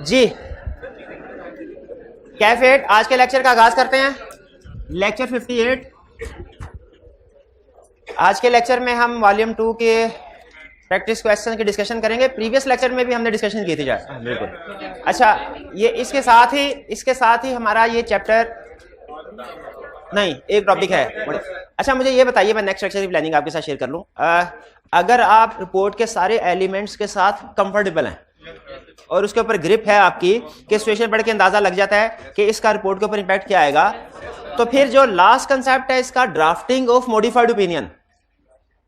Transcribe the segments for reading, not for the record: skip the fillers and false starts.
जी कैफेट, आज के लेक्चर का आगाज करते हैं। लेक्चर 58। आज के लेक्चर में हम वॉल्यूम 2 के प्रैक्टिस क्वेश्चन की डिस्कशन करेंगे। प्रीवियस लेक्चर में भी हमने डिस्कशन की थी बिल्कुल। अच्छा, ये इसके साथ ही हमारा ये चैप्टर नहीं, एक टॉपिक है। अच्छा, मुझे ये बताइए, मैं नेक्स्ट लेक्चर की प्लानिंग आपके साथ शेयर कर लूं। अगर आप रिपोर्ट के सारे एलिमेंट्स के साथ कंफर्टेबल हैं और उसके ऊपर ग्रिप है आपकी कि सिचुएशन पढ़ के अंदाजा लग जाता है कि इसका रिपोर्ट के ऊपर इंपैक्ट क्या आएगा, तो फिर जो लास्ट कंसेप्ट है इसका ड्राफ्टिंग ऑफ मॉडिफाइड ओपिनियन,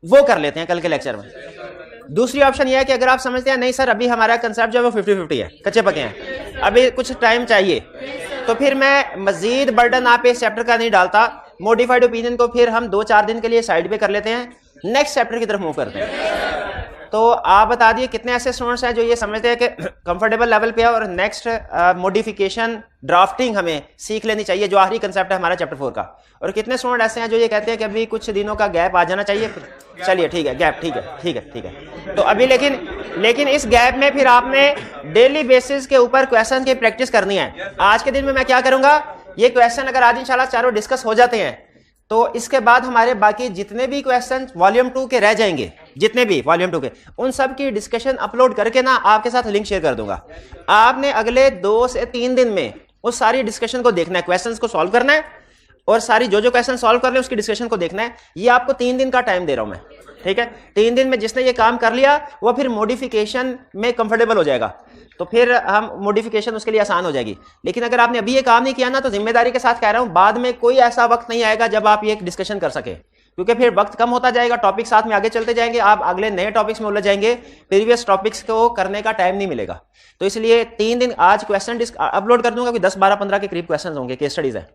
वो कर लेते हैं कल के लेक्चर में। दूसरी ऑप्शन ये है कि अगर आप समझते हैं नहीं सर अभी हमारा कंसेप्ट जो है वो 50-50 है, कच्चे पके हैं, अभी कुछ टाइम चाहिए, तो फिर मैं मजीद बर्डन आप इस चैप्टर का नहीं डालता। मॉडिफाइड ओपिनियन को फिर हम 2-4 दिन के लिए साइड पे कर लेते हैं, नेक्स्ट चैप्टर की तरफ मूव करते हैं। तो आप बता दिए कितने ऐसे स्टूडेंट्स हैं जो ये समझते हैं कि कंफर्टेबल लेवल पे है और नेक्स्ट मॉडिफिकेशन ड्राफ्टिंग हमें सीख लेनी चाहिए, जो आखिरी कंसेप्ट है हमारा चैप्टर 4 का। और कितने स्टूडेंट ऐसे हैं जो ये कहते हैं कि अभी कुछ दिनों का गैप आ जाना चाहिए। चलिए ठीक है, गैप ठीक है। तो अभी लेकिन इस गैप में फिर आपने डेली बेसिस के ऊपर क्वेश्चन की प्रैक्टिस करनी है। आज के दिन में मैं क्या करूंगा, ये क्वेश्चन अगर आज इंशाल्लाह चारों डिस्कस हो जाते हैं तो इसके बाद हमारे बाकी जितने भी क्वेश्चन वॉल्यूम 2 के रह जाएंगे, जितने भी वॉल्यूम 2 के, उन सब की डिस्कशन अपलोड करके ना आपके साथ लिंक शेयर कर दूंगा। आपने अगले 2 से 3 दिन में उस सारी डिस्कशन को देखना है, क्वेश्चंस को सॉल्व करना है और सारी जो क्वेश्चन सॉल्व कर ले उसकी डिस्कशन को देखना है। ये आपको 3 दिन का टाइम दे रहा हूं मैं, ठीक है। 3 दिन में जिसने ये काम कर लिया वो फिर मॉडिफिकेशन में कंफर्टेबल हो जाएगा, तो फिर हम मॉडिफिकेशन उसके लिए आसान हो जाएगी। लेकिन अगर आपने अभी ये काम नहीं किया ना, तो जिम्मेदारी के साथ कह रहा हूं, बाद में कोई ऐसा वक्त नहीं आएगा जब आप ये डिस्कशन कर सके, क्योंकि फिर वक्त कम होता जाएगा, टॉपिक साथ में आगे चलते जाएंगे, आप अगले नए टॉपिक्स में उलझ जाएंगे, प्रीवियस टॉपिक्स को करने का टाइम नहीं मिलेगा। तो इसलिए 3 दिन आज क्वेश्चन अपलोड कर दूंगा कि 10, 12, 15 के करीब क्वेश्चन होंगे, केस स्टडीज है।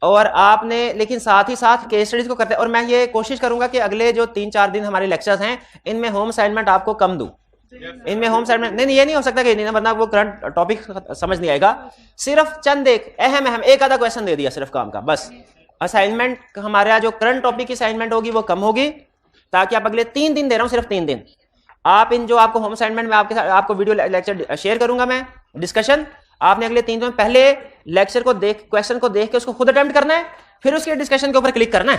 और आपने लेकिन साथ ही साथ केस स्टडीज को करते हैं। और मैं ये कोशिश करूंगा कि अगले जो 3-4 दिन हमारे लेक्चर्स हैं इनमें होम असाइनमेंट आपको कम दूं। इनमें होम असाइनमेंट नहीं, ये नहीं हो सकता कि नहीं, वरना वो करंट टॉपिक समझ नहीं आएगा। सिर्फ चंद एक अहम एक आधा क्वेश्चन दे दिया सिर्फ काम का, बस। असाइनमेंट हमारा जो करंट टॉपिक की असाइनमेंट होगी वो कम होगी, ताकि आप अगले 3 दिन दे रहा हूं, सिर्फ 3 दिन आप इन जो आपको होम असाइनमेंट में आपको वीडियो लेक्चर शेयर करूंगा मैं, डिस्कशन, आपने अगले 3 दिन पहले लेक्चर को क्वेश्चन को देख के उसको खुद अटेम्प्ट करना है, फिर उसके डिस्कशन के ऊपर क्लिक करना है।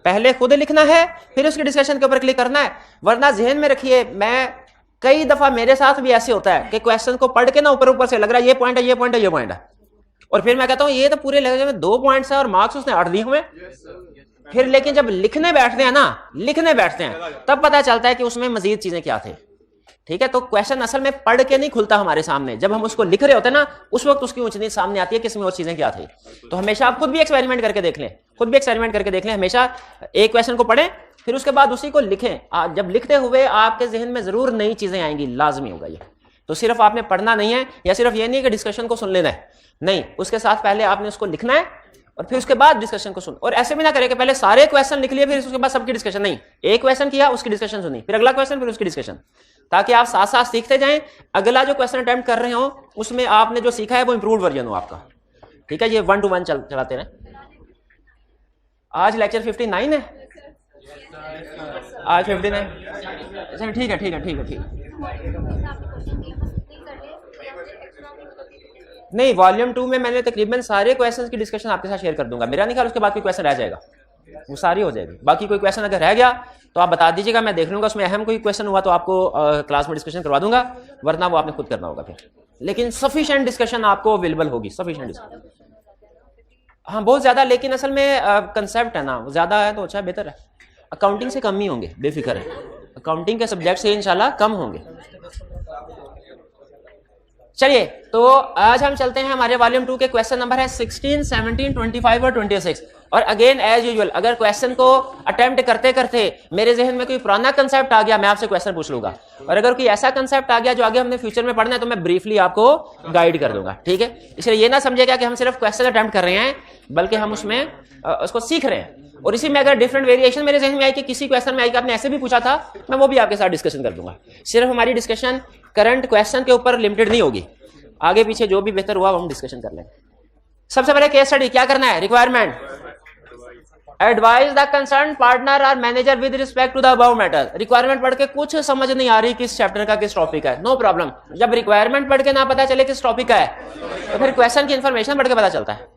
पहले खुद लिखना है, फिर उसके डिस्कशन के ऊपर क्लिक करना है। वरना जहन में रखिए, मैं कई दफा मेरे साथ भी ऐसे होता है कि क्वेश्चन को पढ़ के ना ऊपर से लग रहा है ये पॉइंट है, ये पॉइंट है, ये पॉइंट है, और फिर मैं कहता हूं ये तो पूरे लेक्चर में 2 पॉइंट्स है और मार्क्स उसने 8 दिए हुए। फिर लेकिन जब लिखने बैठते हैं तब पता चलता है कि उसमें मजीद चीजें क्या थे, ठीक है। तो क्वेश्चन असल में पढ़ के नहीं खुलता हमारे सामने, जब हम उसको लिख रहे होते हैं ना, उस वक्त उसकी ऊंच नीच सामने आती है कि इसमें और चीजें क्या थी। तो हमेशा आप खुद भी एक्सपेरिमेंट करके देख लें, हमेशा एक क्वेश्चन को पढ़ें फिर उसके बाद उसी को लिखें। जब लिखते हुए आपके जहन में जरूर नई चीजें आएंगी, लाजमी होगा ये। तो सिर्फ आपने पढ़ना नहीं है, या सिर्फ ये नहीं कि डिस्कशन को सुन लेना है, नहीं, उसके साथ पहले आपने उसको लिखना है और फिर उसके बाद डिस्कशन को सुन। और ऐसे भी ना करें कि पहले सारे क्वेश्चन लिख लिए फिर उसके बाद सबकी डिस्कसशन, नहीं, एक क्वेश्चन किया उसकी डिस्कशन सुनी, फिर अगला क्वेश्चन, फिर उसकी डिस्कशन, ताकि आप साथ साथ सीखते जाएं। अगला जो क्वेश्चन अटेम्प्ट कर रहे हो उसमें आपने जो सीखा है वो इंप्रूव्ड वर्जन हो आपका, ठीक है। ये 1 to 1 चलाते रहे। आज लेक्चर 59 है, आज 59। अच्छा ठीक है। नहीं, वॉल्यूम 2 में मैंने तकरीबन सारे क्वेश्चंस की डिस्कशन आपके साथ शेयर कर दूंगा। मेरा नहीं ख्याल उसके बाद कोई क्वेश्चन रह जाएगा, वो सारी हो जाएगी। बाकी कोई क्वेश्चन अगर रह गया तो आप बता दीजिएगा, मैं देख लूंगा। उसमें अहम कोई क्वेश्चन हुआ तो आपको क्लास में डिस्कशन करवा दूंगा, वरना वो आपने खुद करना होगा फिर। लेकिन सफिशिएंट डिस्कशन आपको अवेलेबल होगी, सफिशिएंट डिस्कशन। हाँ, बहुत ज्यादा, लेकिन असल में कंसेप्ट है ना, ज्यादा है तो अच्छा बेहतर है। अकाउंटिंग से कम ही होंगे, बेफिक्र है, अकाउंटिंग के सब्जेक्ट से इंशाल्लाह कम होंगे। चलिए, तो आज हम चलते हैं, हमारे वॉल्यूम 2 के क्वेश्चन नंबर है 16, 17, 25 और 26। और अगेन एज यूजुअल, अगर क्वेश्चन को अटेम्प्ट करते करते मेरे जहन में कोई पुराना कंसेप्ट आ गया, मैं आपसे क्वेश्चन पूछ लूंगा, और अगर कोई ऐसा कंसेप्ट आ गया जो आगे हमने फ्यूचर में पढ़ना है तो मैं ब्रीफली आपको गाइड कर दूंगा, ठीक है। इसलिए ये ना समझिएगा कि हम सिर्फ क्वेश्चन अटेम्प्ट कर रहे हैं, बल्कि हम उसमें उसको सीख रहे हैं। और इसी में अगर डिफरेंट वेरिएशन मेरे जहन में आई कि किसी क्वेश्चन में आई कि आपने ऐसे भी पूछा था, मैं वो भी आपके साथ डिस्कशन कर दूंगा। सिर्फ हमारी डिस्कशन करंट क्वेश्चन के ऊपर लिमिटेड नहीं होगी, आगे पीछे जो भी बेहतर हुआ हम डिस्कशन कर लेंगे। सबसे पहले केस स्टडी क्या करना है, requirement advise the concern partner और manager with respect to the above matter. Requirement पढ़ के कुछ समझ नहीं आ रही किस चैप्टर का किस टॉपिक है, नो प्रॉब्लम। जब रिक्वायरमेंट पढ़ के ना पता चले किस टॉपिक का है तो फिर क्वेश्चन की इंफॉर्मेशन पढ़ के पता चलता है।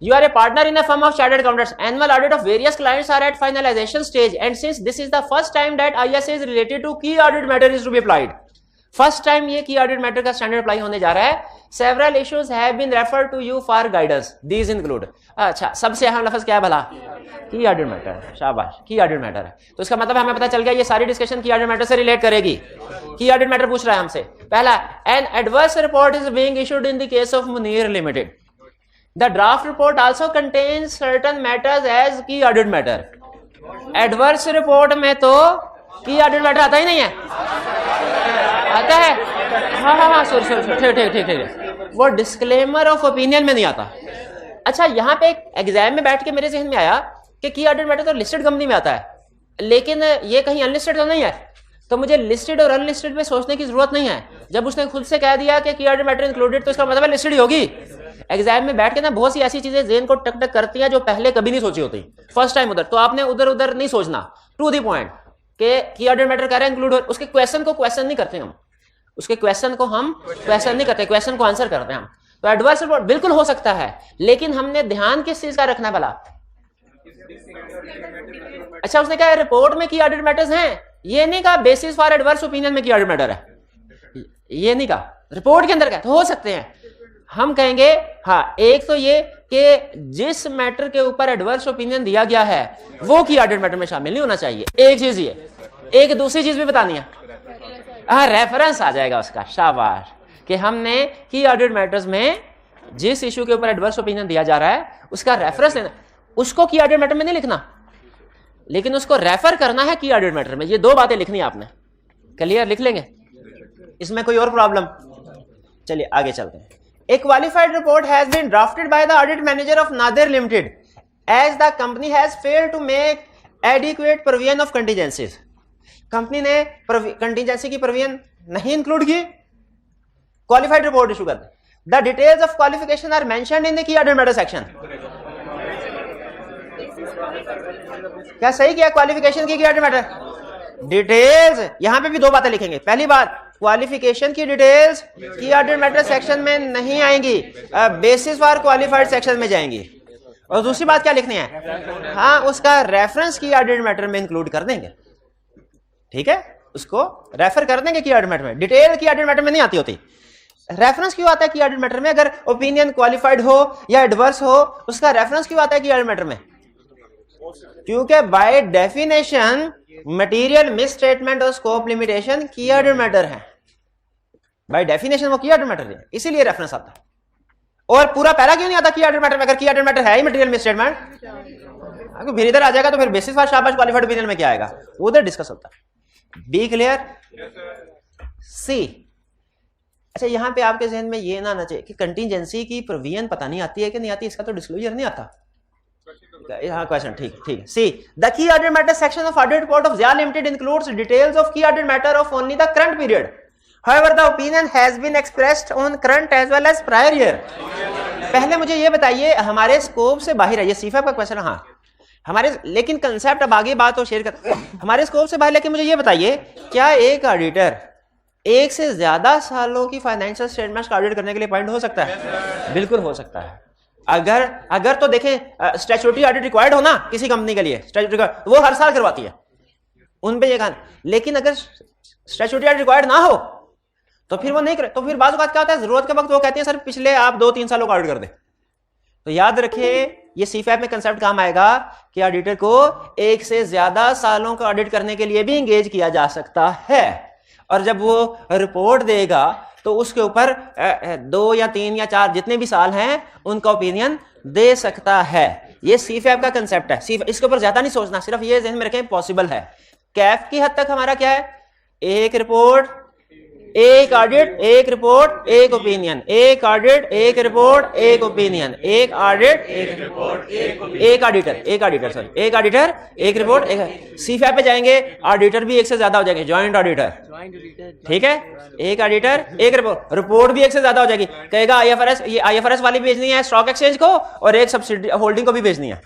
You are a partner in a firm of chartered accountants. Annual audit of various clients are at finalization stage, and since this is the first time that ISA is related to key audit matter is to be applied. First time ये key audit matter का standard apply होने जा रहा है. Several issues have been referred to you for guidance. These include. अच्छा, सबसे अहम लफ्ज क्या है भला? Key audit matter. शाबाश, key audit matter है। तो इसका मतलब हमें पता चल गया ये सारी डिस्कशन key audit matter से रिलेट करेगी। Key audit matter पूछ रहा है हमसे। पहला, an adverse report is being issued in the case of Munir Limited. The draft report also contains certain matters as key audit matter. Adverse report में तो key audit matter आता ही नहीं है, आता है? हाँ, सॉरी, ठीक। वो डिस्क्लेमर ऑफ ओपिनियन में नहीं आता। अच्छा, यहाँ पे एक एग्जाम में बैठ के मेरे जहन में आया कि key audit matter तो लिस्टेड कंपनी में आता है, लेकिन ये कहीं अनलिस्टेड तो नहीं है, तो मुझे लिस्टेड और अनलिस्टेड में सोचने की जरूरत नहीं है। जब उसने खुद से कह दिया कि key audit matter इंक्लूडेड, तो इसका मतलब लिस्टेड ही होगी। एग्जाम में बैठ के ना बहुत सी ऐसी चीजें ज़हन को टक टक करती हैं जो पहले कभी नहीं सोची होती, फर्स्ट टाइम उधर, तो आपने उधर नहीं सोचना, टू दी पॉइंट के की ऑर्डर मैटर कर रहे हैं इंक्लूड। उसके क्वेश्चन को क्वेश्चन नहीं करते हम, उसके क्वेश्चन को हम क्वेश्चन नहीं करते, क्वेश्चन को आंसर करते हैं हम। तो एडवर्स रिपोर्ट बिल्कुल हो सकता है, लेकिन हमने ध्यान किस चीज का रखना भला? अच्छा, उसने कहा रिपोर्ट में की ऑडिट मैटर्स हैं, ये नहीं कहा बेसिस फॉर एडवर्स ओपिनियन में की ऑडिट मैटर है, ये नहीं कहा, रिपोर्ट के अंदर का तो हो सकते हैं। हम कहेंगे हाँ, एक तो ये कि जिस मैटर के ऊपर एडवर्स ओपिनियन दिया गया है वो की ऑडिट मैटर में शामिल नहीं होना चाहिए, एक चीज ये। एक दूसरी चीज भी बतानी है, रेफरेंस आ जाएगा उसका, शाबाश, कि हमने की ऑडिट मैटर्स में जिस इशू के ऊपर एडवर्स ओपिनियन दिया जा रहा है उसका रेफरेंस लेना, उसको की ऑडिट मैटर में नहीं लिखना, लेकिन उसको रेफर करना है की ऑडिट मैटर में। ये दो बातें लिखनी है आपने, क्लियर? लिख लेंगे, इसमें कोई और प्रॉब्लम? चलिए आगे चलते हैं। A qualified report has been drafted by the audit manager of Nadir Limited as the company has failed to make adequate provision of contingencies. Company ने कंटीजेंसी की प्रोविजन नहीं इंक्लूड की, क्वालिफाइड रिपोर्ट इशू कर दे। The details of qualification are mentioned in the key audit matter section. क्या सही किया? Qualification की ऑडिट मैटर डिटेल्स, यहां पे भी दो बातें लिखेंगे। पहली बात, क्वालिफिकेशन की डिटेल्स की ऑडिट मैटर सेक्शन में नहीं आएंगी, बेसिस फॉर क्वालिफाइड सेक्शन में जाएंगी। और दूसरी बात क्या लिखनी है? हाँ, उसका रेफरेंस की ऑडिट मैटर में इंक्लूड कर देंगे, ठीक है? उसको रेफर कर देंगे की ऑडिट मैटर में। डिटेल की ऑडिट मैटर में नहीं आती होती, रेफरेंस क्यों आता है की ऑडिट मैटर में? अगर ओपिनियन क्वालिफाइड हो या एडवर्स हो, उसका रेफरेंस क्यों आता है की ऑडिट मैटर में? क्योंकि बाय डेफिनेशन मटेरियल मिसस्टेटमेंट और स्कोप लिमिटेशन की ऑडिट मैटर है, बाय डेफिनेशन वो की ऑडिट मैटर है, इसीलिए रेफरेंस आता है। और पूरा पैरा क्यों नहीं आता की ऑडिट मैटर में? अगर की ऑडिट मैटर है ही मटेरियल मिसस्टेटमेंट, अगर फिर इधर आ जाएगा तो फिर बेसिस फॉर शाबाश क्वालिफाइड ओपिनियन में क्या आएगा, उधर डिस्कस होता है। B clear? सी, अच्छा, यहां पे आपके जहन में ये ना आना चाहिए कि कंटीजेंसी की प्रोविजन पता नहीं आती है कि नहीं आती, इसका तो डिस्क्लोजर नहीं आता। हाँ, क्वेश्चन ठीक। C, the key audit matter section of audit report of Zia limited includes details of key audit matter of only the current period. However, the opinion has been expressed on current as well as prior year. पहले मुझे ये बताइए, हमारे scope से बाहर है ये सीफैप का क्वेश्चन। हाँ, हमारे, लेकिन कंसेप्ट अब आगे बात और शेयर कर, हमारे स्कोप से बाहर। लेकिन मुझे ये बताइए, क्या एक ऑडिटर एक से ज्यादा सालों की फाइनेंशियल स्टेटमेंट्स का ऑडिट करने के लिए पॉइंट हो सकता है? बिल्कुल हो सकता है। अगर तो देखें स्टैट्यूटरी ऑडिट रिक्वायर्ड हो ना किसी कंपनी के लिए, स्टैट्यूटरी वो हर साल करवाती है, उन पे ये कहा। लेकिन अगर स्टैट्यूटरी ऑडिट रिक्वायर्ड ना हो तो फिर वो नहीं करे, तो फिर बाजू का क्या होता है, जरूरत के वक्त वो कहते हैं सर पिछले आप 2-3 सालों का ऑडिट कर दे। तो याद रखिए, ये सीफैप में कंसेप्ट काम आएगा कि ऑडिटर को एक से ज्यादा सालों का ऑडिट करने के लिए भी इंगेज किया जा सकता है, और जब वो रिपोर्ट देगा तो उसके ऊपर 2 या 3 या 4 जितने भी साल हैं उनका ओपिनियन दे सकता है। ये सीफैप का कंसेप्ट है। इसके ऊपर ज्यादा नहीं सोचना, सिर्फ ये ज़हन में रखें पॉसिबल है। कैफ की हद तक हमारा क्या है, एक रिपोर्ट एक ऑडिट, एक रिपोर्ट एक ओपिनियन, एक ऑडिट एक रिपोर्ट एक ओपिनियन, एक ऑडिट एक रिपोर्ट एक ऑडिटर, एक ऑडिटर एक रिपोर्ट एक। सीफैप पे जाएंगे, ऑडिटर भी एक से ज्यादा हो जाएंगे, ज्वाइंट ऑडिटर, ठीक है? एक ऑडिटर एक रिपोर्ट भी एक से ज्यादा हो जाएगी। कहेगा आईएफआरएस, ये आईएफआरएस वाली भेजनी है स्टॉक एक्सचेंज को, और एक सब्सिडी होल्डिंग को भी भेजनी है।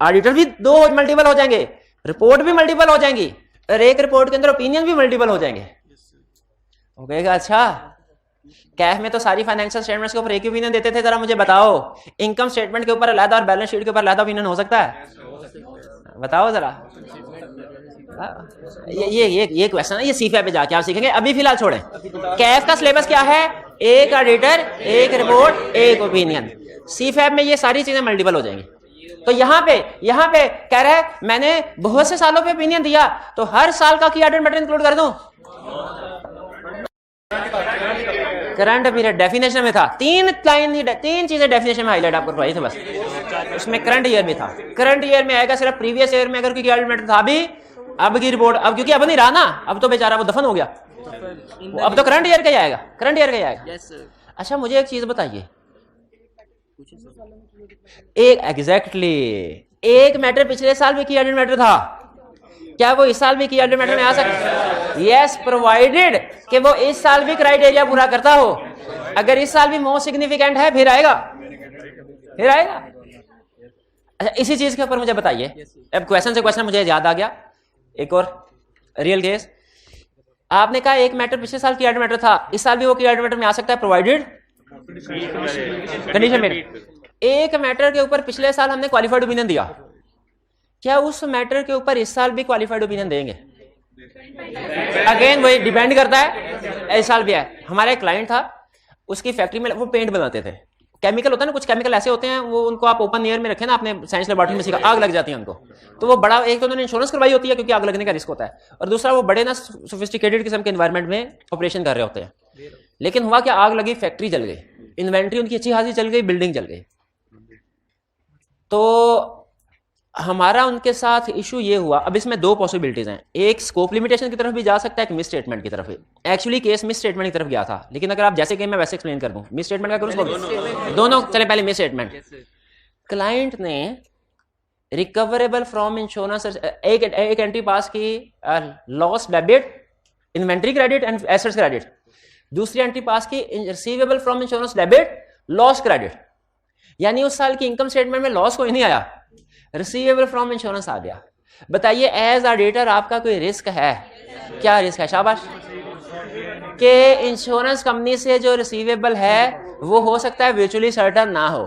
ऑडिटर भी दो मल्टीपल हो जाएंगे, रिपोर्ट भी मल्टीपल हो जाएंगी, और एक रिपोर्ट के अंदर ओपिनियन भी मल्टीपल हो जाएंगे। हो गएगा। अच्छा, कैफ में तो सारी फाइनेंशियल स्टेटमेंट्स के ऊपर एक ही ओपिनियन देते थे, जरा मुझे बताओ इनकम स्टेटमेंट के ऊपर अलग और बैलेंस शीट के ऊपर अलग ओपिनियन हो सकता है? बताओ जरा। ये क्वेश्चन है, ये सीफे पे जाके आप सीखेंगे, अभी फिलहाल छोड़ें। कैफ का सिलेबस क्या है? एक ऑडिटर, एक रिपोर्ट, एक ओपिनियन। सीफे में ये सारी चीजें मल्टीपल हो जाएंगी। तो यहाँ पे कह रहा है मैंने बहुत से सालों पे ओपिनियन दिया, तो हर साल का की ऑडिट मैटर इंक्लूड कर दूं। करंट पीरियड डेफिनेशन में था, तीन चीजें डेफिनेशन में हाईलाइट आपको करवाई थी बस, उसमें करंट ईयर में था। करंट ईयर में आएगा सिर्फ, प्रीवियस ईयर में अगर कोई ऑडिट मैटर था भी, अब की रिपोर्ट, अब क्योंकि अब नहीं रहा ना, अब तो बेचारा वो दफन हो गया, अब तो करंट ईयर का ही आएगा, करंट ईयर का ही आएगा। अच्छा मुझे एक चीज बताइए, एक मैटर पिछले साल भी की ऑडिट मैटर था, क्या वो इस साल भी की ऑडिट मैटर में आ सकता? यस, प्रोवाइडेड कि वो इस साल भी क्राइटेरिया पूरा करता हो। अगर इस साल भी मोस्ट सिग्निफिकेंट है फिर आएगा। अच्छा इसी चीज के ऊपर मुझे बताइए, अब क्वेश्चन से क्वेश्चन मुझे याद आ गया, एक और रियल केस। आपने कहा एक मैटर पिछले साल की ऑडिट मैटर था, इस साल भी वो की ऑडिट मैटर में आ सकता है, प्रोवाइडेड कंडीशन में। एक मैटर के ऊपर पिछले साल हमने क्वालिफाइड ओपिनियन दिया, क्या उस मैटर के ऊपर इस साल भी क्वालिफाइड ओपिनियन देंगे? अगेन वही डिपेंड करता है, इस साल भी है। हमारा एक क्लाइंट था, उसकी फैक्ट्री में वो पेंट बनाते थे, केमिकल होता है ना, कुछ केमिकल ऐसे होते हैं वो उनको आप ओपन एयर में रखें ना, अपने साइंस लेबोरेटरी में सीखा, आग लग जाती है उनको, तो वो बड़ा, एक तो उन्होंने इंश्योरेंस करवाई होती है क्योंकि आग लगने का रिस्क होता है, और दूसरा वो बड़े ना सोफिस्टिकेटेड किस्म के एनवायरनमेंट में ऑपरेशन कर रहे होते हैं। लेकिन हुआ क्या, आग लगी, फैक्ट्री जल गई, इन्वेंट्री उनकी अच्छी खासी चल गई, बिल्डिंग जल गई। तो हमारा उनके साथ इशू ये हुआ, अब इसमें दो पॉसिबिलिटीज हैं, एक स्कोप लिमिटेशन की तरफ भी जा सकता है, एक मिस स्टेटमेंट की तरफ भी। एक्चुअली केस मिस स्टेटमेंट की तरफ गया था, लेकिन अगर आप जैसे कि मैं वैसे एक्सप्लेन कर दूं, मिस स्टेटमेंट का करूं, दोनों चले। पहले मिस स्टेटमेंट, क्लाइंट ने रिकवरेबल फ्रॉम इंश्योरेंस एक एंट्री पास की, loss debit, inventory credit and assets credit. दूसरी एंट्री पास की receivable from insurance debit, loss credit. यानी उस साल की इनकम स्टेटमेंट में लॉस कोई नहीं आया, रिसीवेबल फ्रॉम इंश्योरेंस आ गया। बताइए एज ऑडिटर आपका कोई रिस्क है? क्या रिस्क है? शाबाश। कि इंश्योरेंस कंपनी से जो रिसीवेबल है वो हो सकता है वर्चुअली सर्टन ना हो।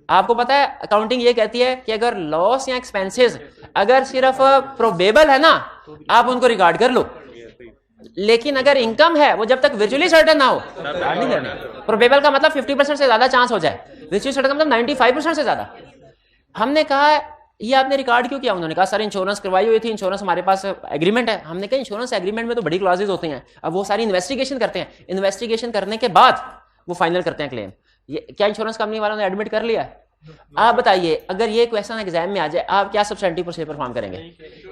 आपको पता है अकाउंटिंग ये कहती है कि अगर लॉस या एक्सपेंसेस अगर सिर्फ प्रोबेबल है ना, आप उनको रिकॉर्ड कर लो, लेकिन अगर इनकम है वो जब तक वर्चुअली सर्टन ना हो नहीं करना। प्रोबेबल का मतलब 50% से ज्यादा चांस हो जाए, वर्चुअली सर्टन का मतलब 95% से ज्यादा। हमने कहा ये आपने रिकॉर्ड क्यों किया? उन्होंने कहा सर इंश्योरेंस करवाई हुई थी, इंश्योरेंस हमारे पास एग्रीमेंट है। हमने कहा इंश्योरेंस एग्रीमेंट में तो बड़ी क्लॉजेज होती हैं, अब वो सारी इन्वेस्टिगेशन करते हैं, इन्वेस्टिगेशन करने के बाद वो फाइनल करते हैं क्लेम। ये क्या इंश्योरेंस कंपनी वालों ने एडमिट कर लिया? आप बताइए अगर ये क्वेश्चन एग्जाम में आ जाए, आप क्या सब्सटेंटिव प्रोसीजर परफॉर्म करेंगे?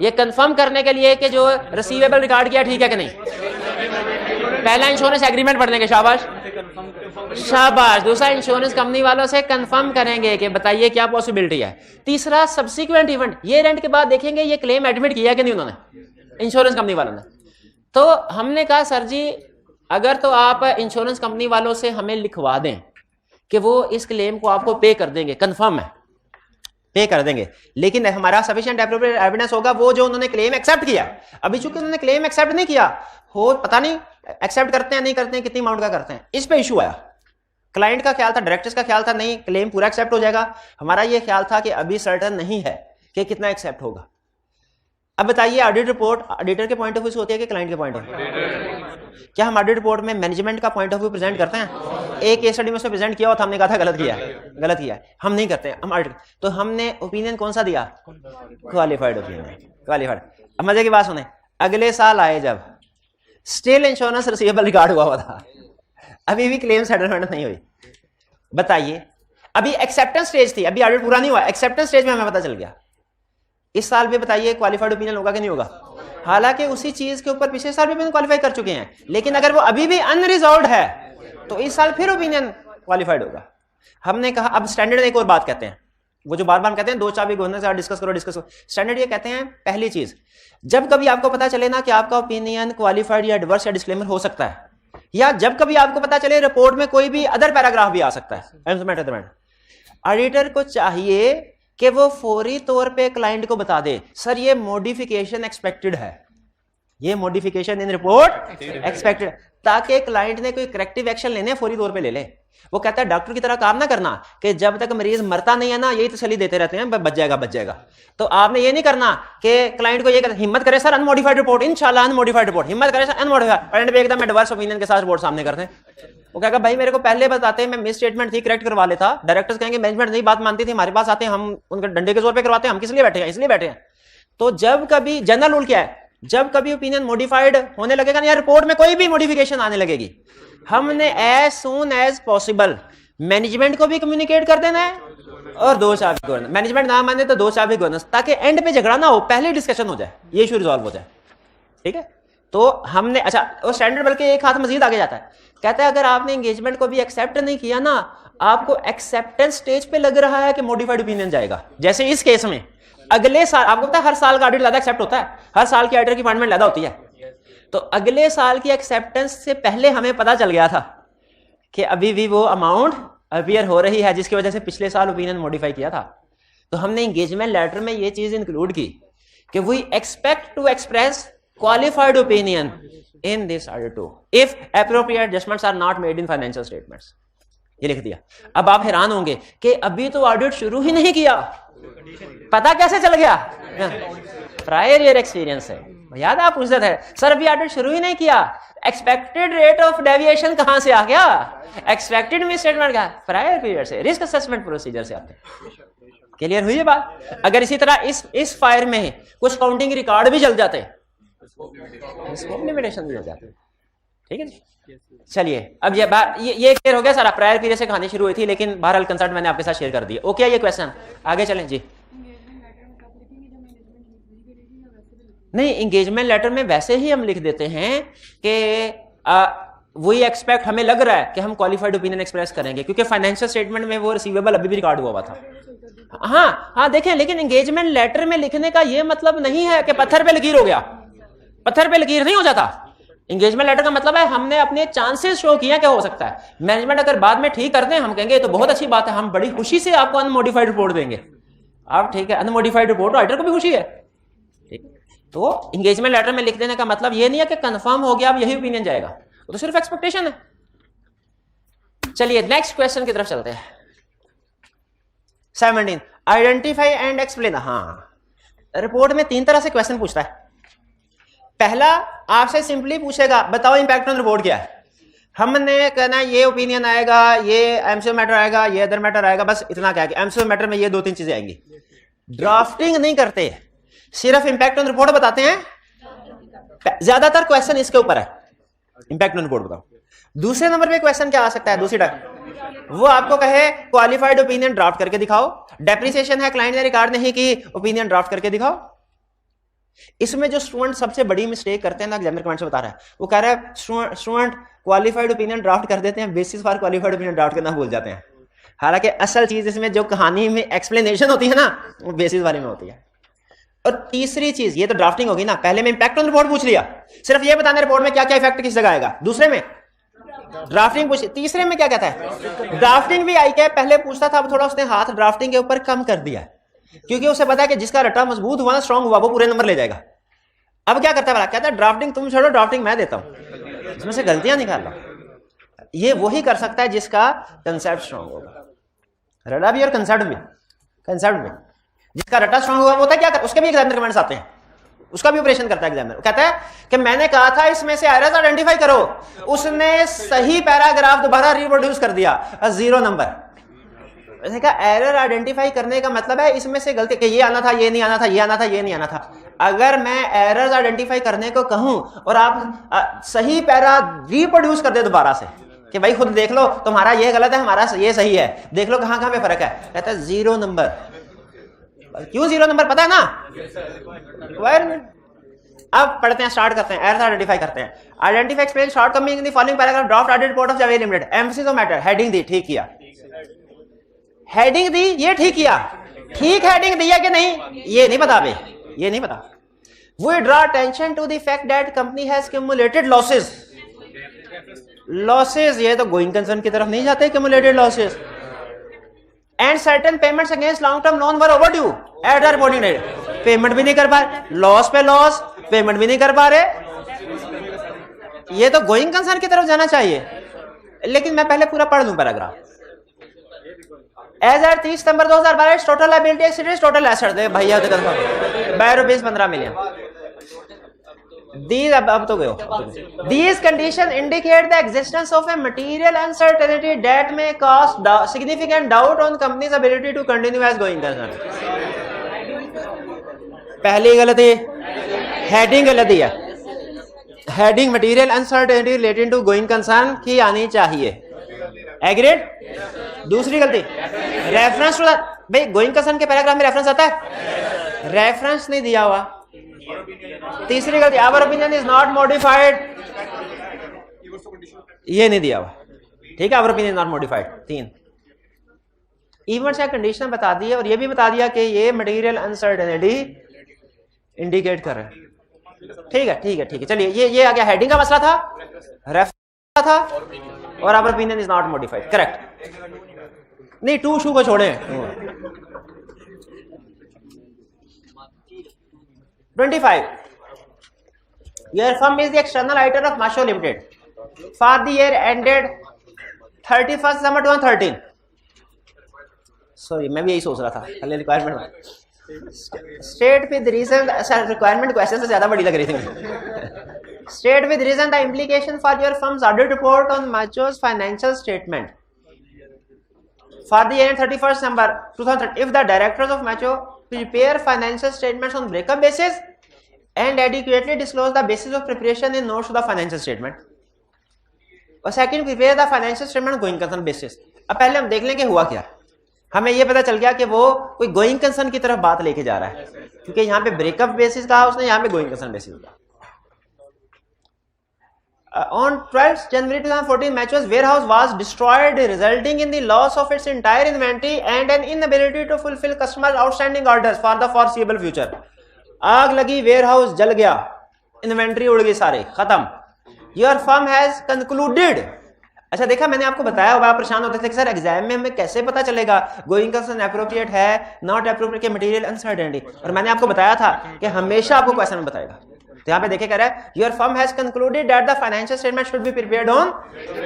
ये कंफर्म करने के लिए कि जो रिसीवेबल रिकॉर्ड किया ठीक है कि नहीं, पहला इंश्योरेंस एग्रीमेंट पढ़ लेंगे, शाबाश शाबाश। दूसरा इंश्योरेंस कंपनी वालों से कंफर्म करेंगे कि बताइए क्या पॉसिबिलिटी है। तीसरा सब्सिक्वेंट इवेंट, ये इवेंट के बाद देखेंगे ये क्लेम एडमिट किया कि नहीं उन्होंने, इंश्योरेंस कंपनी वालों ने। तो हमने कहा सर जी अगर तो आप इंश्योरेंस कंपनी वालों से हमें लिखवा दें कि वो इस क्लेम को आपको पे कर देंगे, कंफर्म है पे कर देंगे, लेकिन हमारा सफिशिएंट एविडेंस होगा वो जो उन्होंने क्लेम एक्सेप्ट किया। अभी चूंकि उन्होंने क्लेम एक्सेप्ट नहीं किया हो, पता नहीं एक्सेप्ट करते हैं नहीं करते हैं, कितनी अमाउंट का करते हैं, इस पे इशू आया। क्लाइंट का ख्याल था, डायरेक्टर्स का ख्याल था नहीं क्लेम पूरा एक्सेप्ट हो जाएगा, हमारा ये ख्याल था कि अभी सर्टन नहीं है कि कितना एक्सेप्ट होगा। अब बताइए ऑडिट रिपोर्ट ऑडिटर के पॉइंट ऑफ व्यू से होती है कि क्लाइंट के पॉइंट ऑफ व्यू? क्या हम ऑडिट रिपोर्ट में मैनेजमेंट का पॉइंट ऑफ व्यू प्रेजेंट करते हैं? एक केस स्टडी में उसमें प्रेजेंट किया हो तो हमने कहा था गलत किया है, हम नहीं करते हैं। हम ऑडिट तो हमने ओपिनियन कौन सा दिया? Qualified opinion, qualified. अब मजे की बात सुने, अगले साल आए जब स्टिल इंश्योरेंस रिसीवेबल रिकॉर्ड हुआ था, अभी भी क्लेम सेटलमेंट नहीं हुई। बताइए अभी एक्सेप्टेंस स्टेज थी, अभी ऑडिट पूरा नहीं हुआ, एक्सेप्टेंस स्टेज में हमें पता चल गया। इस साल भी बताइए क्वालिफाइड ओपिनियन होगा कि नहीं होगा? हालांकि उसी चीज के ऊपर पिछले साल भी ओपिनियन क्वालिफाई कर चुके हैं, लेकिन अगर वो अभी भी अनरिजॉल्व्ड है तो इस साल फिर ओपिनियन क्वालिफाइड होगा। हमने कहा अब स्टैंडर्ड एक और बात कहते हैं, वो जो बार बार कहते हैं दो चाबी घोरने से डिस्कस करो। स्टैंडर्ड ये कहते हैं पहली चीज, जब कभी आपको पता चले ना कि आपका ओपिनियन क्वालिफाइड या एडवर्स या डिस्क्लेमर हो सकता है, या जब कभी आपको पता चले रिपोर्ट में कोई भी अदर पैराग्राफ भी आ सकता है, ऑडिटर को चाहिए कि वो फौरी तौर पे क्लाइंट को बता दे सर ये मॉडिफिकेशन एक्सपेक्टेड है, ये मॉडिफिकेशन इन रिपोर्ट एक्सपेक्टेड, ताकि क्लाइंट ने कोई करेक्टिव एक्शन लेने फौरी तौर पे ले ले। वो कहता है डॉक्टर की तरह काम ना करना कि जब तक मरीज मरता नहीं है ना यही तसल्ली देते रहते हैं बच जाएगा बच जाएगा। तो आपने ये नहीं करना कि क्लाइंट को ये हिम्मत करे सर अनमोडिफाइड रिपोर्ट, इंशाल्लाह अनमोडिफाइड रिपोर्ट, हिम्मत करे सर अनमोडिफाइड, एंड पे एकदम एडवर्स ओपिनियन के साथ रिपोर्ट सामने करते हैं। वो कहेगा भाई मेरे को पहले बताते, मैं मिस स्टेटमेंट थी करेक्ट करवा लेता। डायरेक्टर्स कहेंगे मैनेजमेंट नहीं बात मानती थी, हमारे पास आते हैं हम उनके डंडे के जोर पे करवाते हैं, हम किस लिए बैठे हैं, इसलिए बैठे हैं। तो जब कभी जनरल रूल क्या है, जब कभी ओपिनियन मॉडिफाइड होने लगेगा ना या रिपोर्ट में कोई भी मॉडिफिकेशन आने लगेगी, हमने as soon as possible management को भी कम्युनिकेट कर देना है और दोष आप भी करना, मैनेजमेंट ना माने तो दोष आप भी करना, ताकि एंड पे झगड़ा ना हो, पहले डिस्कशन हो जाए, ये इशू रिजॉल्व हो जाए। ठीक है, तो हमने अच्छा वो स्टैंडर्ड बल्कि एक हाथ मजीद आगे जाता है, कहता है अगर आपने एंगेजमेंट को भी एक्सेप्ट नहीं किया ना, आपको एक्सेप्टेंस स्टेज पे लग रहा है कि मॉडिफाइड ओपिनियन जाएगा। जैसे इस केस में अगले साल आपको पता है हर साल का ऑडिट लादा एक्सेप्ट होता है, हर साल की ऑडिटर की अपॉइंटमेंट लादा होती है। तो अगले साल की एक्सेप्टेंस से पहले हमें पता चल गया था कि अभी भी वो अमाउंट अपियर हो रही है जिसकी वजह से पिछले साल ओपिनियन मॉडिफाई किया था। तो हमने एंगेजमेंट लेटर में ये चीज इंक्लूड की कि we expect to express qualified opinion in this audit to if appropriate adjustments are not made in financial statements, ये लिख दिया। अब आप हैरान होंगे कि अभी तो ऑडिट शुरू ही नहीं किया, पता कैसे चल गया? प्रायर ईयर एक्सपीरियंस है, याद आप पूछते थे सर अभी ऑडिट शुरू ही नहीं किया, एक्सपेक्टेड रेट ऑफ डेविएशन कहां से आ गया, एक्सपेक्टेड मिस स्टेटमेंट का प्रायर पीरियड से, रिस्क असेसमेंट प्रोसीजर से आते हैं। क्लियर हुई है बात? अगर इसी तरह इस फायर में कुछ काउंटिंग रिकॉर्ड भी जल जाते, लिमिटेशन भी जल जाते। ठीक है जी, चलिए अब ये क्लियर हो गया सारा। प्रायर पीरियड से कहानी शुरू हुई थी, लेकिन बहरहाल कंसर्ट मैंने आपके साथ शेयर कर दिया। ओके, ये क्वेश्चन आगे चलें जी। नहीं, एंगेजमेंट लेटर में वैसे ही हम लिख देते हैं कि वही एक्सपेक्ट, हमें लग रहा है कि हम क्वालिफाइड ओपिनियन एक्सप्रेस करेंगे, क्योंकि फाइनेंशियल स्टेटमेंट में वो रिसीवेबल अभी भी रिकॉर्ड हुआ था। हाँ देखें, लेकिन एंगेजमेंट लेटर में लिखने का ये मतलब नहीं है कि पत्थर पे लकीर हो गया, पत्थर पे लकीर नहीं हो जाता। एंगेजमेंट लेटर का मतलब है हमने अपने चांसेस शो किया क्या हो सकता है। मैनेजमेंट अगर बाद में ठीक करते हैं, हम कहेंगे तो बहुत अच्छी बात है, हम बड़ी खुशी से आपको अनमोडिफाइड रिपोर्ट देंगे। आप ठीक है, अनमोडिफाइड रिपोर्ट ऑडिटर को भी खुशी है। ठीक, तो एंगेजमेंट लेटर में लिख देने का मतलब ये नहीं है कि कंफर्म हो गया अब यही ओपिनियन जाएगा, वो तो सिर्फ एक्सपेक्टेशन है। चलिए नेक्स्ट क्वेश्चन की तरफ चलते हैं। 17 आइडेंटिफाई एंड एक्सप्लेन। हाँ, रिपोर्ट में 3 तरह से क्वेश्चन पूछता है। पहला आपसे सिंपली पूछेगा बताओ इंपैक्ट ऑन रिपोर्ट क्या है। हमने कहना ये ओपिनियन आएगा, ये एमसीओ मैटर आएगा, ये अदर मैटर आएगा, बस इतना क्या है कि एमसीओ मैटर में ये 2-3 चीजें आएंगी। ड्राफ्टिंग नहीं करते, सिर्फ इंपैक्ट ऑन रिपोर्ट बताते हैं। ज्यादातर क्वेश्चन इसके ऊपर है, इंपैक्ट ऑन रिपोर्ट बताओ। दूसरे नंबर पे क्वेश्चन क्या आ सकता है, दूसरी टाइप वो आपको कहे क्वालिफाइड ओपिनियन ड्राफ्ट करके दिखाओ। डेप्रिसिएशन है, क्लाइंट ने रिकॉर्ड नहीं की, ओपिनियन ड्राफ्ट करके दिखाओ। इसमें जो स्टूडेंट सबसे बड़ी मिस्टेक करते हैं ना, एग्जामिनर कमेंट से बता रहा है, वो कह रहा है स्टूडेंट क्वालिफाइड ओपिनियन ड्राफ्ट कर देते हैं, basis for qualified opinion draft करना भूल जाते हैं। हालांकि असल चीज इसमें जो कहानी में एक्सप्लेनेशन होती है ना, वो बेसिस वाले में होती है। और तीसरी चीज, ये तो ड्राफ्टिंग होगी ना, पहले में इंपैक्ट ऑन रिपोर्ट पूछ लिया, सिर्फ ये बताना रिपोर्ट में क्या क्या इफेक्ट किस जगह आएगा। दूसरे में ड्राफ्टिंग पूछ, तीसरे में क्या कहता है ड्राफ्टिंग भी आई क्या, पहले पूछता था, अब थोड़ा उसने हाथ ड्राफ्टिंग के ऊपर कम कर दिया, क्योंकि उसे पता है कि जिसका रट्टा मजबूत हुआ ना, स्ट्रांग हुआ, वो पूरे नंबर ले जाएगा। अब क्या करता है, कहता है ड्राफ्टिंग तुम छोड़ो, ड्राफ्टिंग मैं देता हूं, इसमें से गलतियां निकाल लो। ये वही कर सकता है जिसका कंसेप्ट स्ट्रांग होगा, रट्टा भी और कंसेप्ट भी। कंसेप्ट में जिसका रट्टा स्ट्रांग हुआ होता है, क्या कर, उसके भी एग्जामिनर कमेंट्स आते हैं, उसका भी ऑपरेशन करता है एग्जामिनर। कहता है कि मैंने कहा था इसमें से एरर्स आइडेंटिफाई करो, उसने सही पैराग्राफ दोबारा रिप्रोड्यूस कर दिया, 0 नंबर। वैसे का एरर आइडेंटिफाई करने का मतलब है इसमें से गलती, कि ये आना था, ये नहीं आना था, ये आना था, ये नहीं आना था। अगर मैं एरर्स आइडेंटिफाई करने को कहूं और आप सही पैरा रिप्रोड्यूस कर दे दोबारा से कि भाई खुद देख लो, तुम्हारा ये गलत है, हमारा ये सही है, देख लो कहां कहां पे फर्क है, कहता है 0 नंबर। क्यों 0 नंबर पता है ना, रिक्वायरमेंट। अब पढ़ते हैं, स्टार्ट करते हैं, एरर्स आइडेंटिफाई करते हैं। Identify explain shortcoming in the following paragraph, draft audit report of Javed limited, emphasis of matter, heading दी, ठीक किया। हेडिंग दी, ये ठीक किया, ठीक हेडिंग दिया कि नहीं ये नहीं पता, ये नहीं पता। We draw attention to the fact that company has accumulated losses. Losses, ये तो गोइंग कंसर्न की तरफ नहीं जाते, accumulated losses। And certain payments against long term loan were overdue at the reporting date, payment भी नहीं कर पा रहे, लॉस पे लॉस, पेमेंट भी नहीं कर पा रहे, ये तो गोइंग कंसर्न की तरफ जाना चाहिए। लेकिन मैं पहले पूरा पढ़ लूं पैराग्राफ। एज एट 30 सितंबर 2022 टोटल लायबिलिटी एक्सीडेंस टोटल एसेट भैया बाय रुपीज 15 मिलियन। These अब तो गए हो। These conditions indicate the existence of a material uncertainty that may cause significant doubt on company's ability to continue as going concern. पहली गलती heading गलती है, heading material uncertainty related to going concern की आनी चाहिए। एग्रीड। दूसरी गलती reference to भाई गोइंग कंसर्न के पैराग्राफ में रेफरेंस आता है, रेफरेंस नहीं दिया हुआ। तीसरी गलती our opinion is not modified, ये नहीं दिया हुआ, ठीक है, our opinion not modified. 3 events या कंडीशन बता दी है और ये भी बता दिया कि ये मटेरियल अनसर्टेनिटी इंडिकेट कर रहे हैं। ठीक है ठीक है ठीक है, चलिए ये आ गया, हेडिंग का मसला था, रेफरेंस था और our opinion is not modified, correct. नहीं 2 शू को छोड़े। 25 Your firm is the external auditor of Macho Limited for the year ended 31st December 2013. Sorry मैं भी यही सोच रहा था, पहले requirement state with reason, requirement question से ज्यादा बड़ी लग रही थी। State with reason the implication for your firm's audit report on Macho's financial statement for the year 31st December 2013. If the directors of Macho prepare financial statements on breakup basis and adequately disclose the basis of preparation in notes to the financial statement. और second, prepare the financial statement going concern basis. अब पहले हम देख लें कि हुआ क्या। हमें ये पता चल गया कि वो कोई गोइंग कंसर्न की तरफ बात लेके जा रहा है, क्योंकि यहाँ पे ब्रेकअप बेसिस कहा उसने, यहाँ पे गोइंग कंसर्न बेसिस कहा। On 12th January 2014, Macho's warehouse was destroyed, resulting in the loss of its entire inventory and an inability to fulfill customers' outstanding orders for the foreseeable future. आग लगी, warehouse जल गया, inventory उड़ गई, सारे खत्म। Your firm has concluded. अच्छा देखा, मैंने आपको बताया होगा, आप परेशान होते थे कि सर एग्जाम में हमें कैसे पता चलेगा गोइंग कंसर्न एप्रोप्रिएट है, नॉट एप्रोप्रिएट के मटेरियल अनसर्टेनिटी, और मैंने आपको बताया था कि हमेशा आपको क्वेश्चन में बताएगा। तो यहाँ पे देखे कह रहा है your firm has concluded that the financial statement should be prepared on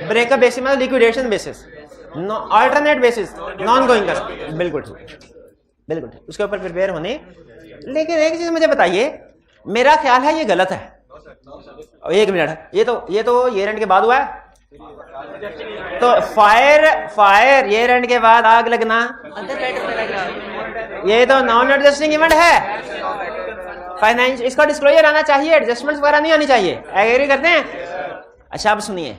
breakup basis, मतलब liquidation basis, alternate basis, non going concern. बिल्कुल ठीक, बिल्कुल ठीक, उसके ऊपर प्रिपेयर होने। लेकिन एक चीज मुझे बताइए, मेरा ख्याल है ये गलत है। एक मिनट, ये तो ईयर एंड के बाद हुआ है, तो फायर ईयर एंड के बाद आग लगना, ये तो नॉन एडजस्टिंग इवेंट है। फाइनेंस इसका डिस्क्लोजर आना चाहिए, एडजस्टमेंट्स वगैरह नहीं आनी चाहिए। एग्री करते हैं? अच्छा अब सुनिए,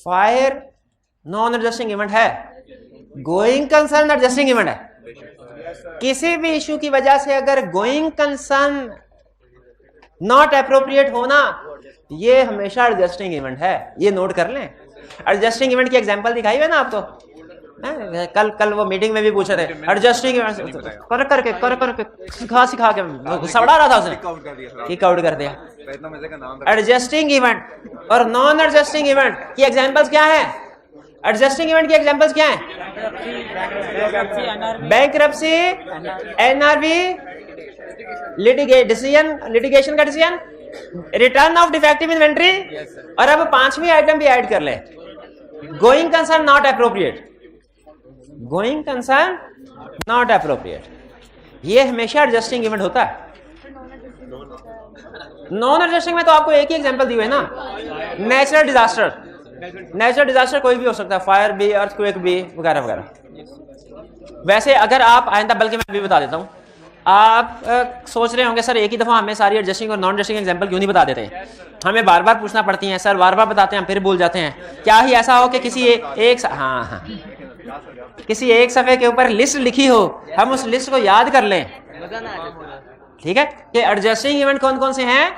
फायर नॉन एडजस्टिंग इवेंट है, गोइंग कंसर्न एडजस्टिंग इवेंट है। किसी भी इशू की वजह से अगर गोइंग कंसर्न नॉट एप्रोप्रिएट होना, ये हमेशा एडजस्टिंग इवेंट है, ये नोट कर लें। एडजस्टिंग इवेंट की एग्जांपल दिखाई है ना आपको, कल वो मीटिंग में भी पूछे थे, एडजस्टिंग कर करके सिखा के गुस्सा उड़ा रहा था उसने, किक आउट कर दिया। एडजस्टिंग इवेंट और नॉन एडजस्टिंग इवेंट की एग्जांपल्स क्या है? एडजस्टिंग इवेंट की एग्जांपल्स क्या है? बैंक्रप्सी, एनआरवी, लिटिगेशन का decision, return of defective inventory, और अब 5वीं आइटम भी ऐड कर ले, going concern not appropriate. Going concern not appropriate, ये हमेशा एडजस्टिंग इवेंट होता है। नॉन एडजस्टिंग में तो आपको एक ही एग्जांपल दी हुई है ना, नेचुरल डिजास्टर। नेचुरल डिजास्टर कोई भी हो सकता है, फायर भी, अर्थक्वेक भी, वगैरह वगैरह। वैसे अगर आप आइंदा, बल्कि मैं भी बता देता हूं, आप सोच रहे होंगे सर एक ही दफा हमें सारी एडजस्टिंग और नॉन एडजस्टिंग एग्जांपल क्यों नहीं बता देते? हमें बार बार पूछना पड़ती हैं सर, बार बार बताते हैं, फिर भूल जाते हैं। क्या ही ऐसा हो कि किसी किसी एक सफे के ऊपर लिस्ट लिखी हो, हम उस लिस्ट को याद कर लें, ठीक है, कि एडजस्टिंग इवेंट कौन कौन से हैं,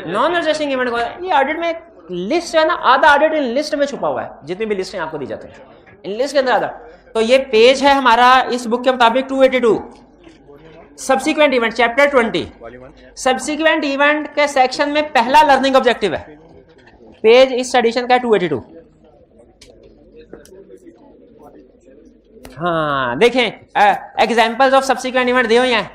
नॉन एडजस्टिंग इवेंट कौन। ये ऑडिट में लिस्ट है ना, आधा ऑडिट इन लिस्ट में छुपा हुआ है, जितनी भी लिस्टें आपको दी जाती हैं इन लिस्ट के अंदर आधा। तो ये पेज है हमारा इस बुक के मुताबिक 282, subsequent event, chapter 20। Subsequent event के सेक्शन में पहला लर्निंग ऑब्जेक्टिव है, पेज इस एडिशन का 282। हाँ देखें, एग्जांपल्स ऑफ सब्सिक्वेंट इवेंट दिए हुए हैं,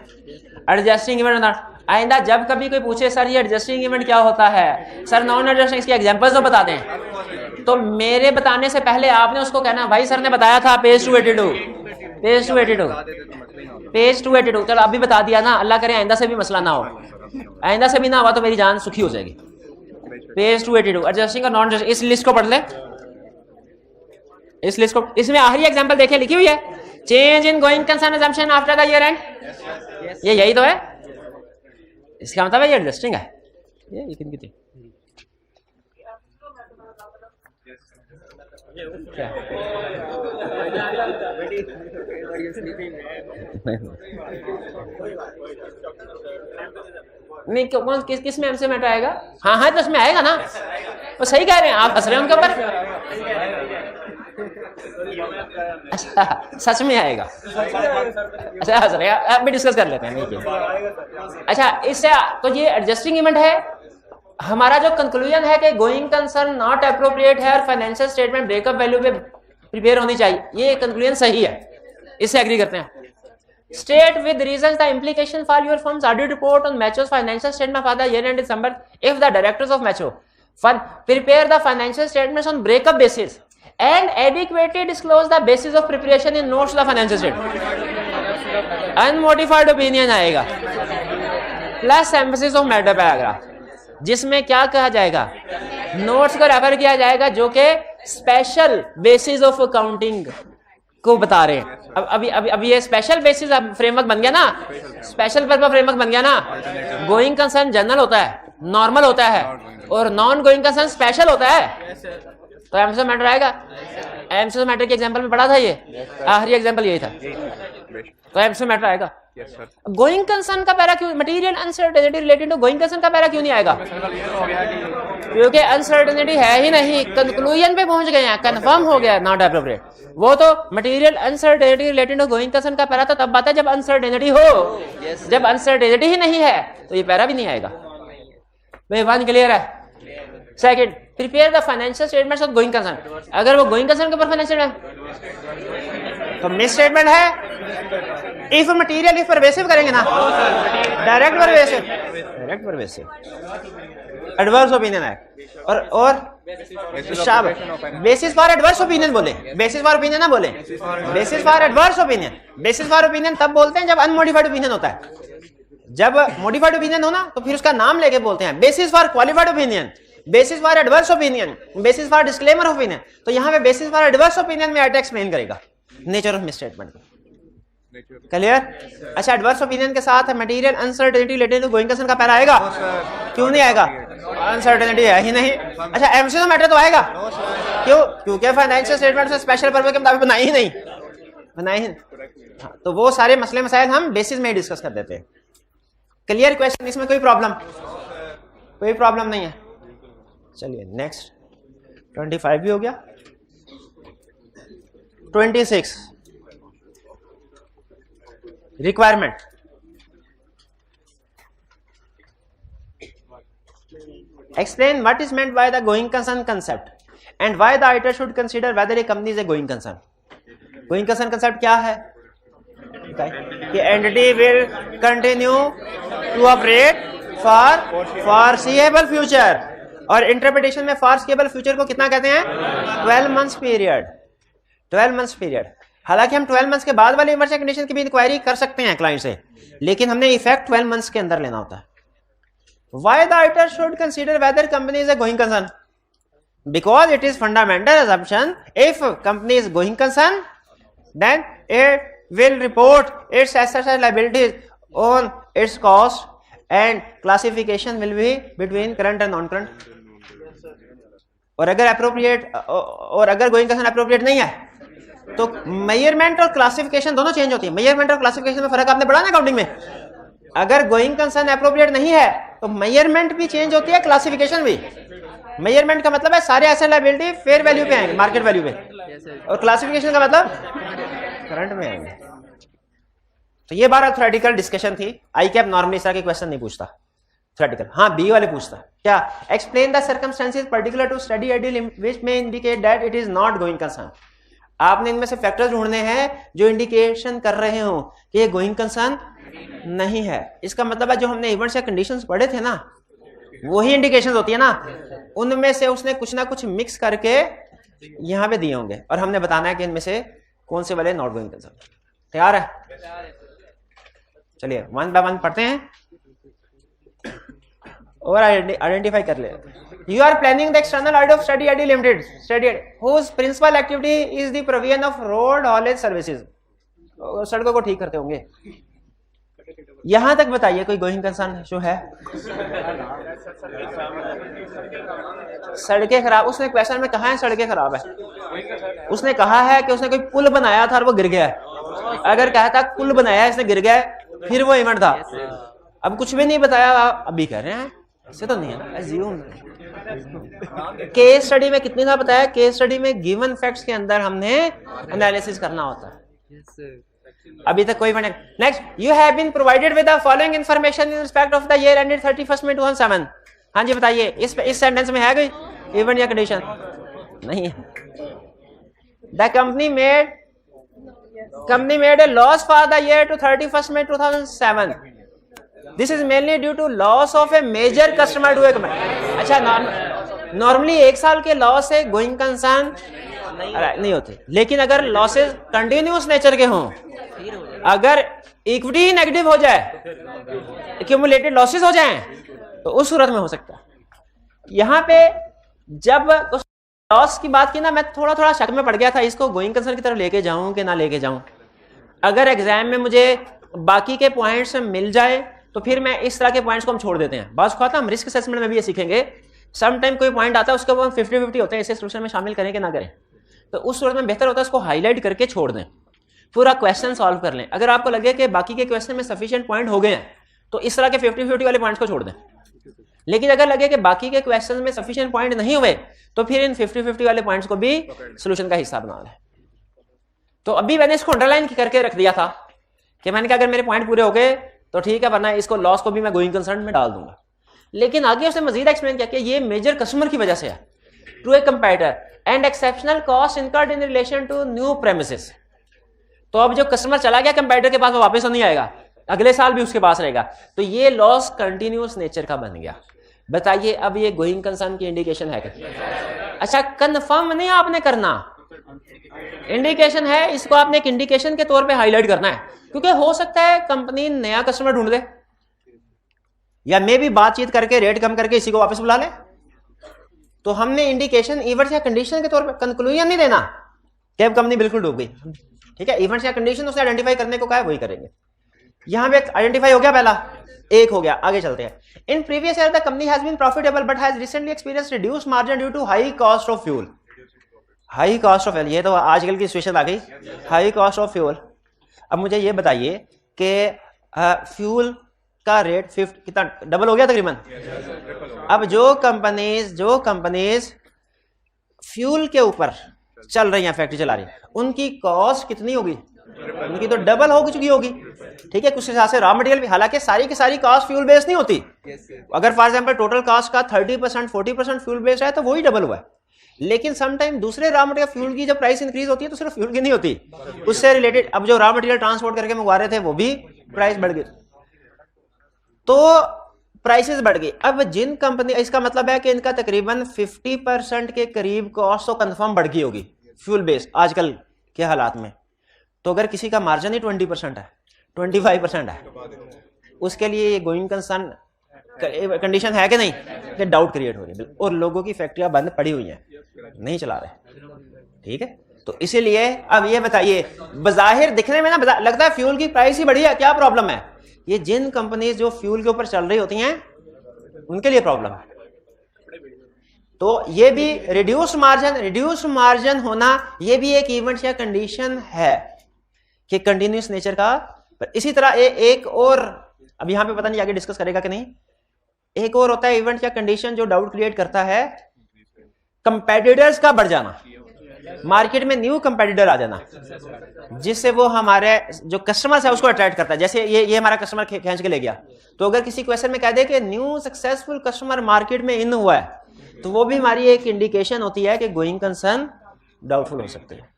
एडजस्टिंग इवेंट। आइंदा जब कभी कोई पूछे सर ये एडजस्टिंग इवेंट क्या होता है, सर नॉन एडजस्टिंग, इसके एग्जांपल्स तो बता दें, तो मेरे बताने से पहले आपने उसको कहना भाई सर ने बताया था पेज 282, पेज 282, पेज 282। चलो अभी बता दिया ना, अल्लाह करे आइंदा से भी मसला ना हो, आइंदा से भी ना हुआ तो मेरी जान सुखी हो जाएगी। पेज 282 एडजस्टिंग और नॉन एडजस्टिंग, इस लिस्ट को पढ़ ले, इस लिस्ट को, इसमें आखिरी एग्जांपल देखे लिखी हुई है, change in going concern assumption after the year and, ये यही तो है, इसका मतलब है ये एडजस्टिंग है। ये कितनी थी क्या नहीं, कौन किस में एमसी मैटर आएगा? हाँ हाँ तो इसमें आएगा ना, वो सही कह रहे हैं आप, हंस रहे हैं उनके ऊपर। अच्छा सच में आएगा, अच्छा हंस रहे हैं, अब भी डिस्कस कर लेते हैं। अच्छा इससे तो ये एडजस्टिंग इवेंट है। हमारा जो कंक्लूजन है कि गोइंग कंसर्न नॉट अप्रोप्रिएट है और फाइनेंशियल स्टेटमेंट ब्रेकअप वैल्यू पे प्रिपेयर होनी चाहिए, ये कंक्लूजन सही है, इससे एग्री करते हैं। State with reasons the implication for your firm's audit report on Macho's financial statement for the year end December if the directors of Macho prepare the financial statements on breakup basis and adequately disclose the basis of preparation in notes to the financial statement. Unmodified opinion आएगा plus emphasis of matter paragraph, जिसमें क्या कहा जाएगा, notes को refer किया जाएगा जो कि स्पेशल बेसिस ऑफ अकाउंटिंग को बता रहे हैं। अभी ये स्पेशल बेसिस फ्रेमवर्क बन गया ना, स्पेशल पर्पस फ्रेमवर्क बन गया ना। गोइंग कंसर्न जनरल होता है, नॉर्मल होता है, और नॉन गोइंग कंसर्न स्पेशल होता है, तो एमसीक्यू मैटर आएगा। एमसीक्यू मैटर के एग्जांपल में पढ़ा था, ये आखिरी एग्जांपल यही था, तो एमसीक्यू मैटर आएगा। गोइंग कंसर्न का पैरा क्यों, material uncertainty related to going concern का पैरा क्यों नहीं आएगा? क्योंकि अनसर्टेनिटी है ही नहीं, कंक्लूजन पे पहुंच गए हैं, कंफर्म हो गया नॉट एप्रोप्रिएट। वो तो material uncertainty related to going concern का पैरा था, तब बात है जब अनसर्टेनिटी हो, जब अनसर्टेनिटी ही नहीं है तो ये पैरा भी नहीं आएगा। भाई वन क्लियर है? Second, prepare the financial statements of going concern, अगर वो गोइंग कंसर्न के ऊपर फाइनेंशियल है तो मिस स्टेटमेंट है। इफ मटेरियल इफ परवेसिव करेंगे ना, direct pervasive, direct pervasive, adverse opinion है, और बेसिस फॉर एडवर्स ओपिनियन बोले, बेसिस फॉर ओपिनियन ना बोले, basis for adverse opinion. Basis for opinion तब बोलते हैं जब अनमोडिफाइड ओपिनियन होता है, जब मॉडिफाइड ओपिनियन हो ना तो फिर उसका नाम लेके बोलते हैं basis for qualified opinion, basis for adverse opinion, basis for disclaimer opinion. तो यहाँ पे बेसिस फॉर एडवर्स ओपिनियन में आर्ट एक्सप्लेन करेगा नेचर ऑफ मिसस्टेटमेंट। क्लियर? अच्छा एडवर्स ओपिनियन के साथ material uncertainty related to going concern का पैरा आएगा? क्यों नहीं आएगा? अनसर्टेनिटी है ही नहीं। अच्छा एमसीक्यू मैटर तो आएगा, क्यों? क्योंकि फाइनेंशियल स्टेटमेंट से स्पेशल पर्पस के मुताबिक बनाई ही नहीं, बनाई ही नहीं। हाँ, तो वो सारे मसले मसाइल हम बेसिस में ही डिस्कस कर देते हैं। Clear question? इसमें कोई प्रॉब्लम, कोई प्रॉब्लम नहीं है। चलिए नेक्स्ट, 25 भी हो गया। 26 requirement. Explain what is meant by the going concern concept and why the auditor should consider whether a company is a going concern. Going concern concept क्या है? कि entity will continue to operate for foreseeable future, और interpretation में foreseeable future को कितना कहते हैं? 12 months period, 12 months period। हालांकि हम 12 मंथ्स के बाद वाले इमर्जेंसी कंडीशन की भी इंक्वायरी कर सकते हैं क्लाइंट से, लेकिन हमने इफेक्ट 12 मंथ्स के अंदर लेना होता है। Why the auditor should consider whether company is a going concern? Because it is fundamental assumption if company is going concern, then it will report its assets and liabilities on its cost, and classification will be between current and non-current. और अगर appropriate और अगर going concern appropriate नहीं है तो measurement और classification दोनों change होती है। मेजरमेंट और क्लासिफिकेशन में फर्क आपने पढ़ा ना अकाउंटिंग में। अगर गोइंग कंसर्न एप्रोप्रिएट नहीं है तो मेजरमेंट भी चेंज होती है, क्लासिफिकेशन भी। मेजरमेंट का मतलब है सारे एसेट लायबिलिटी फेयर वैल्यू पे आएंगे, मार्केट वैल्यू पे, और क्लासिफिकेशन का मतलब करंट में आएंगे। तो ये 12 थ्योरेटिकल डिस्कशन थी। आई कैप नॉर्मली इस तरह के क्वेश्चन नहीं पूछता थ्योरेटिकल, हाँ बी वाले पूछता क्या, explain the circumstances particular to Study Ideal which may indicate that it is not going concern. आपने इनमें से फैक्टर्स ढूंढने हैं जो इंडिकेशन कर रहे हो कि ये गोइंग कंसर्न नहीं है। इसका मतलब है जो हमने इवेंट्स या कंडीशंस पढ़े थे ना, वही इंडिकेशंस होती है ना, उनमें से उसने कुछ ना कुछ मिक्स करके यहां पे दिए होंगे और हमने बताना है कि इनमें से कौन से वाले नॉट गोइंग कंसर्न। तैयार है? चलिए वन बाय वन पढ़ते हैं और आइडेंटिफाई कर ले। You are planning the external audit of Study ID Limited, Study ID, whose principal activity is the provision of road haulage services. सड़कों को ठीक करते होंगे। यहां तक बताइए कोई गोइंग कंसर्न जो है? सड़कें खराब, उसने क्वेश्चन में कहा है सड़कें खराब है, उसने कहा है कि उसने कोई पुल बनाया था और वो गिर गया है। अगर कहा था पुल बनाया है इसने गिर गया है, फिर वो इवेंट था। अब कुछ भी नहीं बताया, अभी कह रहे हैं ऐसे तो नहीं है ना, एज्यूम। केस स्टडी में कितनी था बताया? केस स्टडी में गिवन फैक्ट्स के अंदर हमने एनालिसिस करना होता है। अभी तक कोई बने। Next, you have been provided with the following information in respect of the year ended 31 May 2007। हाँ जी बताइए, इस सेंटेंस में है कोई इवेंट या कंडीशन? नहीं है। The company made a loss for the year to 31 May 2007। This is mainly due to loss of a major customer to a company. अच्छा, नॉर्मली एक साल के लॉस से गोइंग कंसर्न नहीं होते, लेकिन अगर लॉसेस कंटिन्यूस नेचर के हों, अगर इक्विटी नेगेटिव हो जाए, एक्यूमुलेटेड लॉसेस हो जाएं, तो उस सूरत में हो सकता है। यहां पे जब उस लॉस की बात की ना, मैं थोड़ा शक में पड़ गया था, इसको गोइंग कंसर्न की तरफ लेके जाऊं कि ना लेके जाऊं। अगर एग्जाम में मुझे बाकी के पॉइंट्स मिल जाए तो फिर मैं इस तरह के पॉइंट्स को हम छोड़ देते हैं। बात खाता हम रिस्क असेसमेंट में भी ये सीखेंगे, सम टाइम कोई पॉइंट आता है उसके ऊपर 50-50 होते हैं, इसे सोल्यूशन में शामिल करें कि ना करें। तो उस सूरत में बेहतर होता है उसको हाईलाइट करके छोड़ दें, पूरा क्वेश्चन सॉल्व कर लें। अगर आपको लगे कि बाकी के क्वेश्चन में सफिशिएंट पॉइंट हो गए हैं तो इस तरह के 50-50 वाले पॉइंट्स को छोड़ दें। लेकिन अगर लगे कि बाकी के क्वेश्चन में सफिशिएंट पॉइंट नहीं हुए तो फिर इन 50-50 वाले पॉइंट्स को भी सोल्यूशन का हिस्सा बना लें। तो अभी मैंने इसको अंडरलाइन करके रख दिया था कि मैंने कहा अगर मेरे पॉइंट पूरे हो गए तो ठीक है, वरना इसको लॉस को भी मैं गोइंग कंसर्न में डाल दूंगा। लेकिन आगे उसने मजीद एक्सप्लेन किया कि ये मेजर कस्टमर की वजह से है, to a competitor and exceptional cost incurred in relation to new premises. तो अब जो कस्टमर चला गया कंपेटिटर के पास, वो वापस नहीं आएगा, अगले साल भी उसके पास रहेगा, तो ये लॉस कंटिन्यूअस नेचर का बन गया। बताइए अब ये गोइंग कंसर्न की इंडिकेशन है क्या? अच्छा, कंफर्म नहीं आपने करना, इंडिकेशन है, इसको आपने एक इंडिकेशन के तौर पे हाईलाइट करना है, क्योंकि हो सकता है कंपनी नया कस्टमर ढूंढ दे, या मे भी बातचीत करके रेट कम करके इसी को वापस बुला ले। तो हमने इंडिकेशन इवेंट्स या कंडीशन के तौर पे, कंक्लूजन नहीं देना कि अब कंपनी बिल्कुल डूब गई। ठीक है, इवेंट्स या कंडीशन उसने आइडेंटिफाई करने को कहा है, वही करेंगे। यहां पे आइडेंटिफाई हो गया, पहला एक हो गया, आगे चलते हैं। In previous year the company has been profitable but has recently experienced reduced margin due to high cost of fuel. High cost of fuel, ये तो आजकल की सिचुएशन आ गई, हाई कॉस्ट ऑफ फ्यूल। अब मुझे ये बताइए कि फ्यूल का रेट कितना डबल हो गया तकरीबन। अब जो कंपनीज फ्यूल के ऊपर चल रही हैं, फैक्ट्री चला रही है, उनकी कॉस्ट कितनी होगी? उनकी तो डबल हो चुकी होगी। ठीक है, कुछ हिसाब से रॉ मटेरियल भी, हालांकि सारी की सारी कॉस्ट फ्यूल बेस्ड नहीं होती। अगर फॉर एग्जांपल टोटल कॉस्ट का 30% 40% फ्यूल बेस्ड है तो वही डबल हुआ है। लेकिन सम टाइम दूसरे रॉ मटेरियल फ्यूल की जब प्राइस इंक्रीज होती है तो सिर्फ फ्यूल की नहीं होती, उससे रिलेटेड अब जो रॉ मटेरियल ट्रांसपोर्ट करके मंगवा रहे थे वो भी प्राइस बढ़ गई, तो प्राइसेस बढ़ गई। अब जिन कंपनी, इसका मतलब है कि इनका तकरीबन 50% के करीब कॉस्ट तो कंफर्म बढ़ गई होगी फ्यूल बेस्ड आजकल के हालात में। तो अगर किसी का मार्जिन ही 20% है, 25% है, उसके लिए ये गोइंग कंसर्न कंडीशन है कि नहीं, कि डाउट क्रिएट हो रही है। और लोगों की फैक्ट्रियां बंद पड़ी हुई हैं, नहीं चला रहे। ठीक है, तो इसीलिए अब ये बताइए, बज़ाहिर दिखने में ना लगता है फ्यूल की प्राइस ही बढ़ी है, क्या प्रॉब्लम है? ये जिन कंपनीज जो फ्यूल के ऊपर चल रही होती हैं उनके लिए प्रॉब्लम है। तो ये भी रिड्यूस मार्जिन होना, ये भी एक इवेंट या कंडीशन है कि कंटिन्यूस नेचर का। इसी तरह एक और, अब यहां पे पता नहीं आगे डिस्कस करेगा कि नहीं, एक और होता है इवेंट या कंडीशन जो डाउट क्रिएट करता है, कंपेटिटर्स का बढ़ जाना, मार्केट में न्यू कंपेटिटर आ जाना, जिससे वो हमारे जो कस्टमर्स है उसको अट्रैक्ट करता है। जैसे ये हमारा कस्टमर खींच के ले गया, तो अगर किसी क्वेश्चन में कह दे कि न्यू सक्सेसफुल कस्टमर मार्केट में इन हुआ है, तो वो भी हमारी एक इंडिकेशन होती है कि गोइंग कंसर्न डाउटफुल हो सकते हैं।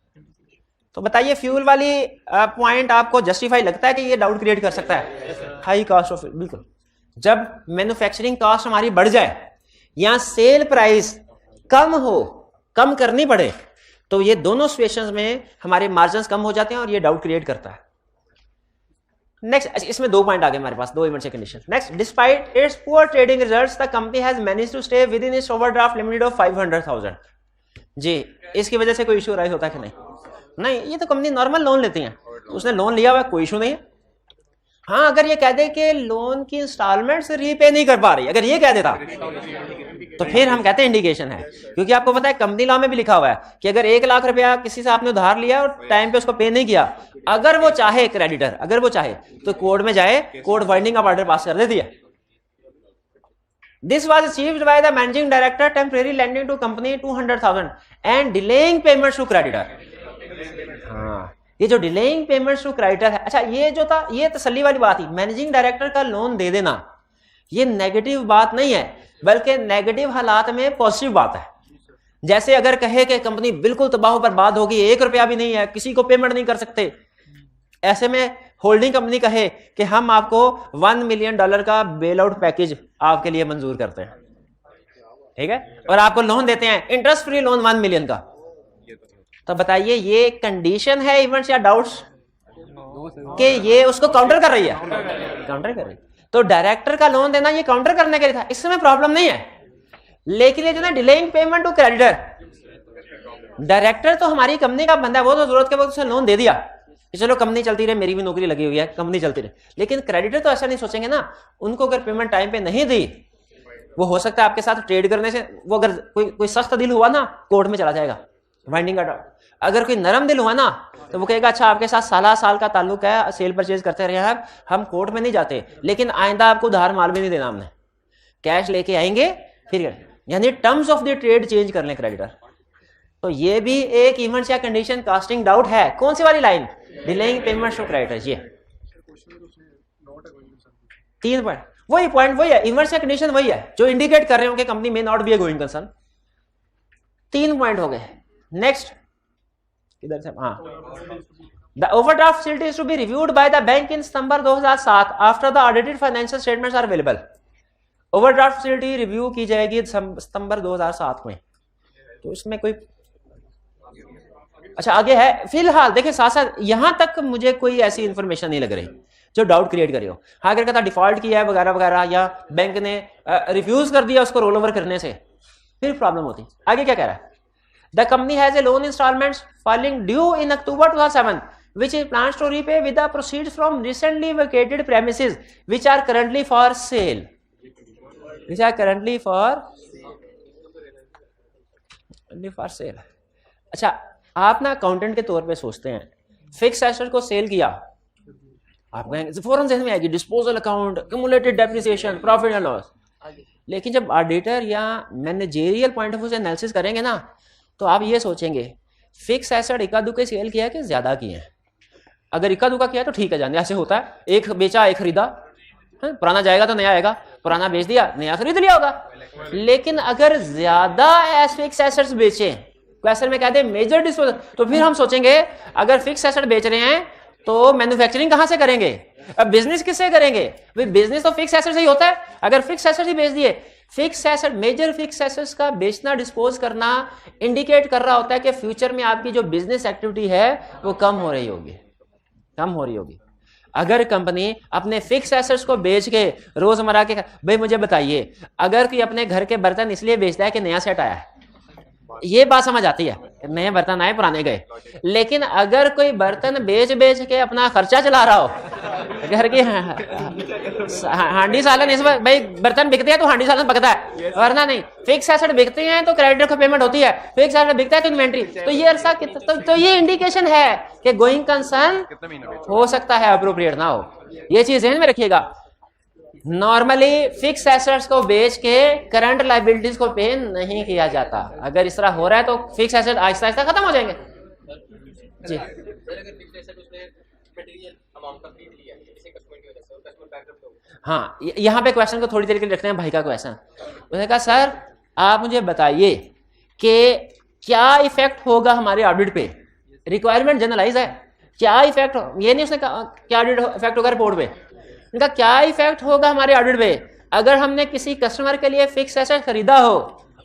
तो बताइए फ्यूल वाली पॉइंट आपको जस्टिफाई लगता है कि ये डाउट क्रिएट कर सकता है? हाई कॉस्ट ऑफ, बिल्कुल। जब मैन्युफैक्चरिंग कॉस्ट हमारी बढ़ जाए या सेल प्राइस कम हो, कम करनी पड़े, तो ये दोनों सिचुएशंस में हमारे मार्जिन्स कम हो जाते हैं और ये डाउट क्रिएट करता है। नेक्स्ट, इसमें 2 पॉइंट आ गए हमारे पास, 2 emergency condition. Next, despite its poor trading results the company has managed to stay within its overdraft limit of 500,000। जी, इसकी वजह से कोई इशू राइज होता है कि नहीं? नहीं, ये तो कंपनी नॉर्मल लोन लेती है, उसने लोन लिया हुआ, कोई इशू नहीं है। हाँ, अगर ये कह दे कि लोन की इंस्टॉलमेंट रीपे नहीं कर पा रही, अगर ये कह देता तो फिर हम कहते हैं इंडिकेशन है, क्योंकि आपको पता है कंपनी लॉ में भी लिखा हुआ है कि अगर 1 लाख रुपया किसी से आपने उधार लिया और टाइम पे उसको पे नहीं किया, अगर वो चाहे क्रेडिटर, अगर वो चाहे तो कोर्ट में जाए, court winding off order pass कर देती है। This was achieved by the managing director temporary lending to company 200,000 and delaying payments to creditor. हाँ, ये जो डिलेइंग पेमेंट्स टू क्रेडिटर है, अच्छा ये जो था ये तसल्ली वाली बात थी, मैनेजिंग डायरेक्टर का लोन दे देना ये नेगेटिव बात नहीं है, बल्कि नेगेटिव हालात में पॉजिटिव बात है। जैसे अगर कहे कि कंपनी बिल्कुल तबाह बर्बाद होगी, 1 रुपया भी नहीं है, किसी को पेमेंट नहीं कर सकते, ऐसे में होल्डिंग कंपनी कहे कि हम आपको $1 मिलियन का बेल आउट पैकेज आपके लिए मंजूर करते हैं, ठीक है, और आपको लोन देते हैं, इंटरेस्ट फ्री लोन 1 मिलियन का, तो बताइए ये कंडीशन है इवेंट्स या डाउट्स कि ये उसको काउंटर कर रही है? काउंटर कर रही है। तो डायरेक्टर का लोन देना ये काउंटर करने के लिए था, इसमें प्रॉब्लम नहीं है। लेकिन ये जो ना delaying payment to creditor, director तो हमारी कंपनी का बंदा है, वो तो जरूरत के वक्त उसने लोन दे दिया कि चलो कंपनी चलती रहे, मेरी भी नौकरी लगी हुई है, कंपनी चलती रहे। लेकिन क्रेडिटर तो ऐसा नहीं सोचेंगे ना, उनको अगर पेमेंट टाइम पे नहीं दी, वो हो सकता है आपके साथ ट्रेड करने से वो अगर कोई सख्त दिल हुआ ना, कोर्ट में चला जाएगा, वाइंडिंग का। अगर कोई नरम दिल हुआ ना, तो वो कहेगा अच्छा आपके साथ साल का ताल्लुक है, सेल परचेज करते रहे हैं, हम कोर्ट में नहीं जाते, लेकिन आइंदा आपको उधार माल भी नहीं देना, हमने कैश लेके आएंगे फिर, यानी terms of the trade change कर लें क्रेडिटर। तो ये भी एक इवेंट्स या कंडीशन कास्टिंग डाउट है। कौन सी वाली line? Delaying payments to creditors. ये 3 पॉइंट, वही पॉइंट वही है, इवेंट्स या कंडीशन वही है जो इंडिकेट कर रहे हो कि company may not be a going concern. 3 point हो गए। नेक्स्ट इधर से, हाँ, the overdraft facility is to be reviewed by the bank in September 2007 after the audited financial statements are available. Overdraft facility review की जाएगी सितंबर 2007 में। तो इसमें कोई अच्छा आगे है, फिलहाल देखिए साथ साथ यहां तक मुझे कोई ऐसी इंफॉर्मेशन नहीं लग रही जो डाउट क्रिएट करी हो। हाँ, अगर कहता डिफॉल्ट किया है वगैरह वगैरह, या बैंक ने रिफ्यूज कर दिया उसको रोल ओवर करने से, फिर प्रॉब्लम होती। आगे क्या कह रहा है? The company has a loan installments falling due in October 2007, which it plans to repay with the proceeds from recently vacated premises, which are currently for sale. Which are currently for sale. अच्छा, आप ना accountant के तौर पे सोचते हैं, fix asset को cell किया, आप कहेंगे फौरन ज़हन में आएगी disposal account, cumulated depreciation, profit and loss. लेकिन जब ऑडिटर या मैनेजेरियल पॉइंट ऑफ व्यू से एनालिसिस करेंगे ना, तो आप ये सोचेंगे फिक्स एसेट इक्का दुक्का सेल किया है कि ज्यादा किए हैं। अगर इक्का दुक्का किया तो ठीक है, जाने ऐसे होता है, एक बेचा एक खरीदा, पुराना जाएगा तो नया आएगा, पुराना बेच दिया नया खरीद लिया होगा। लेकिन अगर ज्यादा फिक्स एसेट्स बेचे, क्वेश्चन में कहते हैं मेजर डिस्पोजल, तो फिर हम सोचेंगे अगर फिक्स एसेट बेच रहे हैं तो मैन्युफैक्चरिंग कहां से करेंगे, अब बिजनेस किससे करेंगे? भाई बिजनेस तो फिक्स एसेट से ही होता है। अगर फिक्स एसेट ही बेच दिए, fix asset, major fix assets का बेचना, डिस्पोज करना इंडिकेट कर रहा होता है कि फ्यूचर में आपकी जो बिजनेस एक्टिविटी है वो कम हो रही होगी। अगर कंपनी अपने फिक्स एसेट्स को बेच के रोजमर्रा के, भाई मुझे बताइए, अगर कोई अपने घर के बर्तन इसलिए बेचता है कि नया सेट आया है, ये बात समझ आती है, नए बर्तन आए पुराने गए। लेकिन अगर कोई बर्तन बेच के अपना खर्चा चला रहा हो, घर की हांडी सालन, इस भाई बर्तन बिकते हैं तो हांडी सालन पकता है, वरना नहीं। फिक्स एसेट बिकते हैं तो क्रेडिटर को पेमेंट होती है, फिक्स एसेट बिकता है तो इन्वेंट्री। तो ये अर्सा तो ये इंडिकेशन है कि गोइंग कंसर्न हो सकता है, अप्रोप्रिएट ना हो। ये चीज ध्यान में रखिएगा। नॉर्मली फिक्स एसेट्स को बेच के करंट लायबिलिटीज को पे नहीं किया जाता। अगर इस तरह हो रहा है तो फिक्स एसेट आहिस्ता आहिस्ता खत्म हो जाएंगे। जी, हाँ, यहाँ पे क्वेश्चन को थोड़ी देर के लिए रखते हैं। भाई का क्वेश्चन, उसने कहा सर आप मुझे बताइए कि क्या इफेक्ट होगा हमारे ऑडिट पे रिक्वायरमेंट जनरलाइज है। क्या इफेक्ट, ये नहीं उसने क्या इफेक्ट होगा रिपोर्ट पे, इनका क्या इफेक्ट होगा हमारे ऑडिट पे अगर हमने किसी कस्टमर के लिए फिक्स एसेट खरीदा हो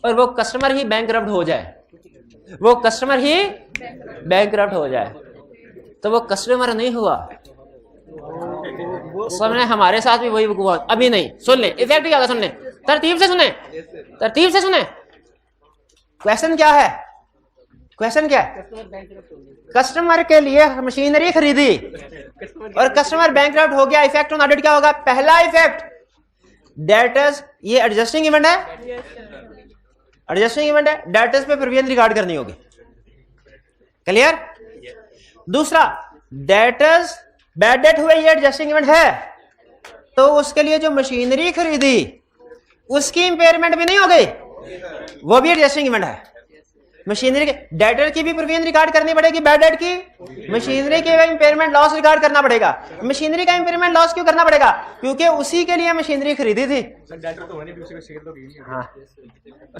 और वो कस्टमर ही बैंकरप्ट हो जाए, वो कस्टमर ही बैंकरप्ट हो जाए, तो वो कस्टमर नहीं हुआ। सबने हमारे साथ भी वही हुआ। अभी नहीं, सुन ले इफेक्ट क्या होगा, सुन ले, तरतीब से सुने, तरतीब से सुने। क्वेश्चन क्या है, क्वेश्चन क्या है? कस्टमर के लिए मशीनरी खरीदी और कस्टमर बैंकरप्ट हो गया, इफेक्ट ऑन ऑडिट क्या होगा? पहला इफेक्ट डेटर्स, ये एडजस्टिंग इवेंट है, एडजस्टिंग इवेंट है, डेटर्स पे प्रोविजन रिकॉर्ड करनी होगी। क्लियर? दूसरा, डेटर्स बैड डेट हुए, ये एडजस्टिंग इवेंट है, तो उसके लिए जो मशीनरी खरीदी उसकी इंपेयरमेंट भी नहीं हो गई, वो भी एडजस्टिंग इवेंट है। मशीनरी के डेटर की भी प्रोविजन रिकॉर्ड करनी पड़ेगी, बैड डेट की, मशीनरी के इंपेयरमेंट लॉस रिकॉर्ड करना पड़ेगा। मशीनरी का इंपेयरमेंट लॉस क्यों करना पड़ेगा? क्योंकि उसी के लिए मशीनरी खरीदी थी। हाँ,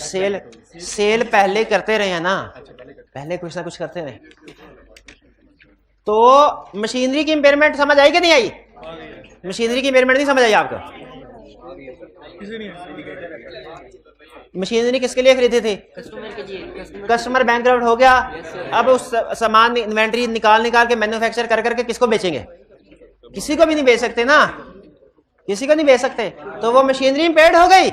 सेल पहले करते रहे हैं ना, पहले कुछ ना कुछ करते रहे। तो मशीनरी की इंपेयरमेंट समझ आई कि नहीं आई? मशीनरी की इंपेयरमेंट नहीं समझ आई आपको? मशीनरी किसके लिए खरीदी थी? कस्टमर बैंकरप्ट हो गया, अब उस सामान इन्वेंट्री निकाल के मैन्युफैक्चर कर करके किसको बेचेंगे? किसी को भी नहीं बेच सकते ना, किसी को नहीं बेच सकते। तो वो मशीनरी इंपेयर्ड हो गई,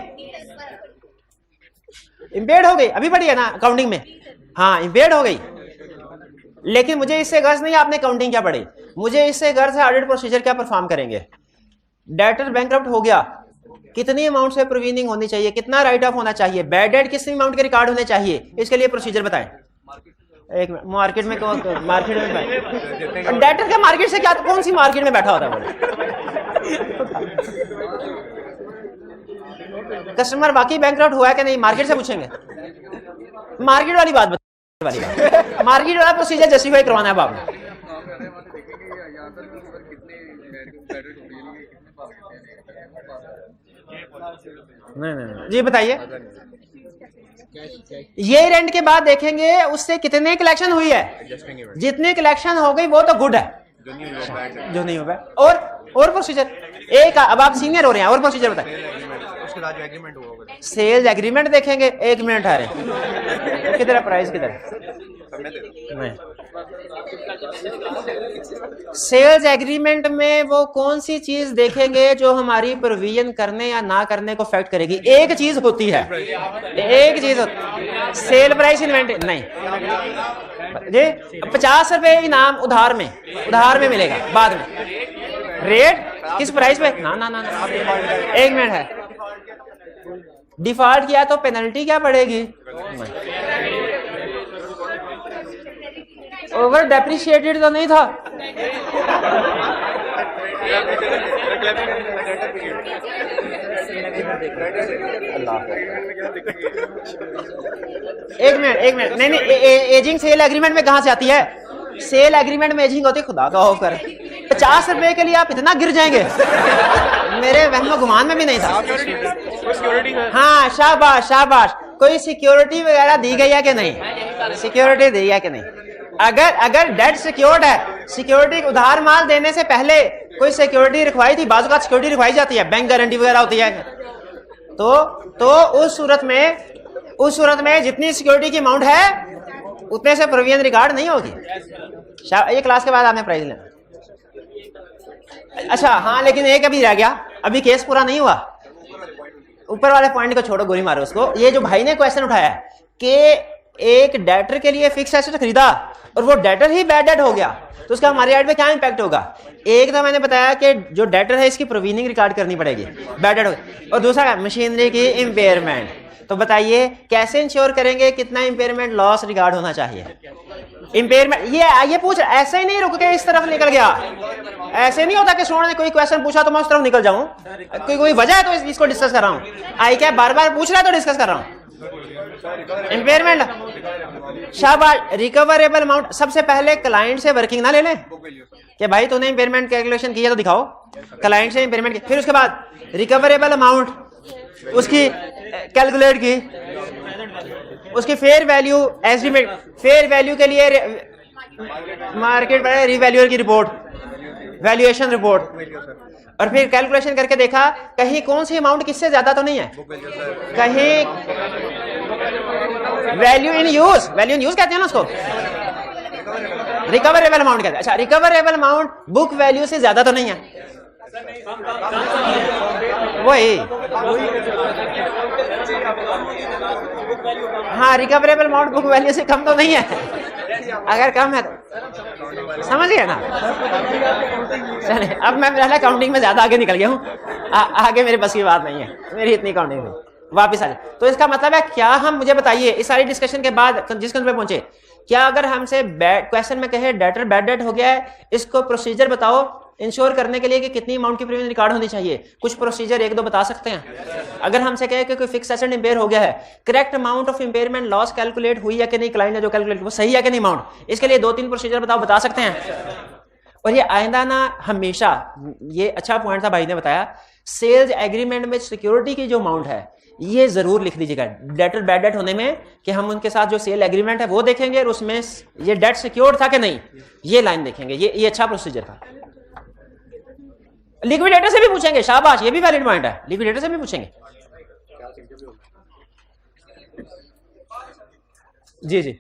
इंपेयर्ड हो गई, अभी पढ़ी है ना अकाउंटिंग में। हाँ, इंपेयर्ड हो गई। लेकिन मुझे इससे गर्ज नहीं आपने अकाउंटिंग क्या पढ़ी, मुझे इससे गर्ज है ऑडिट प्रोसीजर क्या परफॉर्म करेंगे। डेटर बैंकरप्ट हो गया, कितनी अमाउंट से प्रोविजनिंग होनी चाहिए, कितना राइट ऑफ होना चाहिए, बैड डेट किस अमाउंट के रिकॉर्ड होने चाहिए, इसके लिए प्रोसीजर बताएं। एक मार्केट में मार्केट में डेटर के मार्केट से क्या, कौन सी मार्केट में बैठा होता है? कस्टमर बाकी बैंकरप्ट हुआ है कि नहीं, मार्केट से पूछेंगे। मार्केट वाली बात वाली बात, मार्केट वाला प्रोसीजर जस्टिफाई करवाना है आपने। नहीं, जी बताइए। ये रेंट के बाद देखेंगे उससे कितने कलेक्शन हुई है, जितनी कलेक्शन हो गई वो तो गुड है, जो नहीं होगा। और प्रोसीजर एक, अब आप सीनियर हो रहे हैं, और प्रोसीजर बताइए। सेल्स एग्रीमेंट देखेंगे, एक मिनट आ रहे, किधर है प्राइस, किधर है? सेल्स एग्रीमेंट में वो कौन सी चीज देखेंगे जो हमारी प्रोविजन करने या ना करने को अफेक्ट करेगी? एक चीज होती है, एक चीज होती, सेल प्राइस इन्वेंटरी नहीं जी। 50 रुपए इनाम उधार में मिलेगा, बाद में रेट किस प्राइस पे? ना ना ना, ना। एक मिनट है, डिफॉल्ट किया तो पेनल्टी क्या पड़ेगी? ओवर डेप्रिशिएटेड तो नहीं था। एक मिनट नहीं, एजिंग सेल एग्रीमेंट में कहां से आती है? सेल एग्रीमेंट में एजिंग होती, खुदा का खौफ कर। 50 रुपए के लिए आप इतना गिर जाएंगे, मेरे वहम गुमान में भी नहीं था। हाँ, शाबाश शाबाश। कोई सिक्योरिटी वगैरह दी गई है कि नहीं? सिक्योरिटी दी है कि नहीं? अगर डेट सिक्योर्ड है, सिक्योरिटी उधार माल देने से पहले कोई सिक्योरिटी रिक्वायरी थी, बाजू का सिक्योरिटी रिक्वायरी जाती है, बैंक गारंटी वगैरह होती है, तो उस सूरत में जितनी सिक्योरिटी की अमाउंट है उतने से प्रोविजन रिकॉर्ड नहीं होगी। ये क्लास के बाद आपने प्राइस लेना। अच्छा हाँ, लेकिन एक अभी रह गया, अभी केस पूरा नहीं हुआ। ऊपर वाले पॉइंट को छोड़ो, गोली मारो उसको। ये जो भाई ने क्वेश्चन उठाया कि एक डेटर के लिए फिक्स एसेट खरीदा और वो डेटर ही बैड डेट हो गया, तो उसका हमारे एड पे क्या इंपैक्ट होगा? एक तो मैंने बताया कि जो डेटर है इसकी प्रोविजनिंग रिकॉर्ड करनी पड़ेगी, बैड डेट हो गया। और दूसरा मशीनरी की इंपेयरमेंट। तो बताइए कैसे इंश्योर करेंगे कितना इंपेयरमेंट लॉस रिकॉर्ड होना चाहिए? इंपेयरमेंट ये पूछ, ऐसे ही नहीं रुक के इस तरफ निकल गया। ऐसे नहीं होता कि स्टूडेंट ने कोई क्वेश्चन पूछा तो मैं उस तरफ निकल जाऊं, कोई वजह है तो इसको डिस्कस कर रहा हूं। आई क्या बार बार पूछ रहा है तो डिस्कस कर रहा हूं। इंपेयरमेंट, शाबाश। रिकवरेबल अमाउंट, सबसे पहले क्लाइंट से वर्किंग ना ले लें कि भाई तूने इंपेयरमेंट कैलकुलेशन किया तो दिखाओ, क्लाइंट से इंपेयरमेंट। फिर उसके बाद रिकवरेबल अमाउंट उसकी कैलकुलेट की, उसकी fair value estimate, fair value के लिए मार्केट प्राइस, रिवैल्यूअर की रिपोर्ट, वैल्यूएशन रिपोर्ट, और फिर कैलकुलेशन करके देखा कहीं कौन सी अमाउंट किससे ज्यादा तो नहीं है, कहीं value in use, value in use कहते हैं ना उसको, रिकवरेबल अमाउंट कहते हैं। अच्छा, रिकवरेबल अमाउंट बुक वैल्यू से ज्यादा तो नहीं है, वही, हाँ, रिकवरेबल अमाउंट बुक वैल्यू से कम तो नहीं है, अगर कम है तो समझ गया ना। चले, अब मैं पहले काउंटिंग में ज्यादा आगे निकल गया हूँ, आगे मेरे बस की बात नहीं है मेरी इतनी काउंटिंग में, वापिस आ जाए। तो इसका मतलब है क्या, हम मुझे बताइए इस सारी डिस्कशन के बाद जिस कंक्लूजन पे पहुंचे, क्या अगर हमसे क्वेश्चन में कहे डेटर बैड डेट हो गया है, इसको प्रोसीजर बताओ इंश्योर करने के लिए कि कितनी अमाउंट की प्रीमियम रिकॉर्ड होनी चाहिए, कुछ प्रोसीजर एक दो बता सकते हैं। अगर हमसे कहे कि कोई फिक्स एसेट इंपेयर हो गया है, correct amount of impairment loss calculate हुई है कि नहीं, क्लाइंट ने जो कैलकुलेट वो सही है कि नहीं अमाउंट, इसके लिए दो तीन प्रोसीजर बताओ, बता सकते हैं। और ये आइंदा ना हमेशा, ये अच्छा पॉइंट था भाई ने बताया, सेल्स एग्रीमेंट में सिक्योरिटी की जो अमाउंट है ये जरूर लिख दीजिएगा, डेटर बैड डेट होने में कि हम उनके साथ जो सेल एग्रीमेंट है वो देखेंगे और उसमें ये डेट सिक्योर्ड था कि नहीं, ये लाइन देखेंगे। ये अच्छा प्रोसीजर था। लिक्विडेटर से भी पूछेंगे, शाबाश, ये भी वैलिड पॉइंट है, लिक्विडेटर से भी पूछेंगे। जी जी,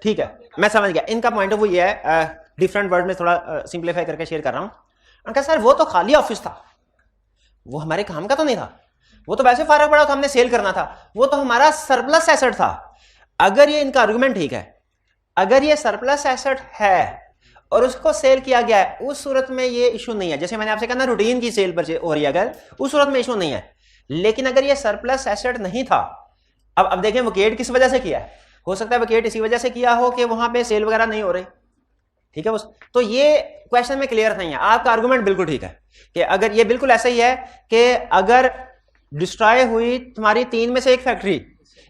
ठीक है, मैं समझ गया। इनका पॉइंट ऑफ व्यू ये है, डिफरेंट वर्ड में थोड़ा सिंप्लीफाई करके शेयर कर रहा हूं। उनका सर वो तो खाली ऑफिस था, वो हमारे काम का तो नहीं था, वो तो वैसे फारा पड़ा था, हमने सेल करना था, वो तो हमारा सरप्लस एसेट था। अगर ये इनका आर्गुमेंट ठीक है, अगर ये सरप्लस एसेट है और उसको सेल किया गया है, उस सूरत में ये इशू नहीं है। जैसे मैंने आपसे कहा ना, रूटीन की सेल पर हो रही है, अगर उस सूरत में इशू नहीं है। लेकिन अगर ये सरप्लस एसेट नहीं था, अब देखें वकेट किस वजह से किया है, हो सकता है वकेट इसी वजह से किया हो कि वहां पे सेल वगैरह नहीं हो रही, ठीक है। तो ये क्वेश्चन में क्लियर नहीं है, आपका आर्गुमेंट बिल्कुल ठीक है कि अगर ये बिल्कुल ऐसा ही है कि अगर डिस्ट्रॉय हुई तुम्हारी 3 में से एक फैक्ट्री,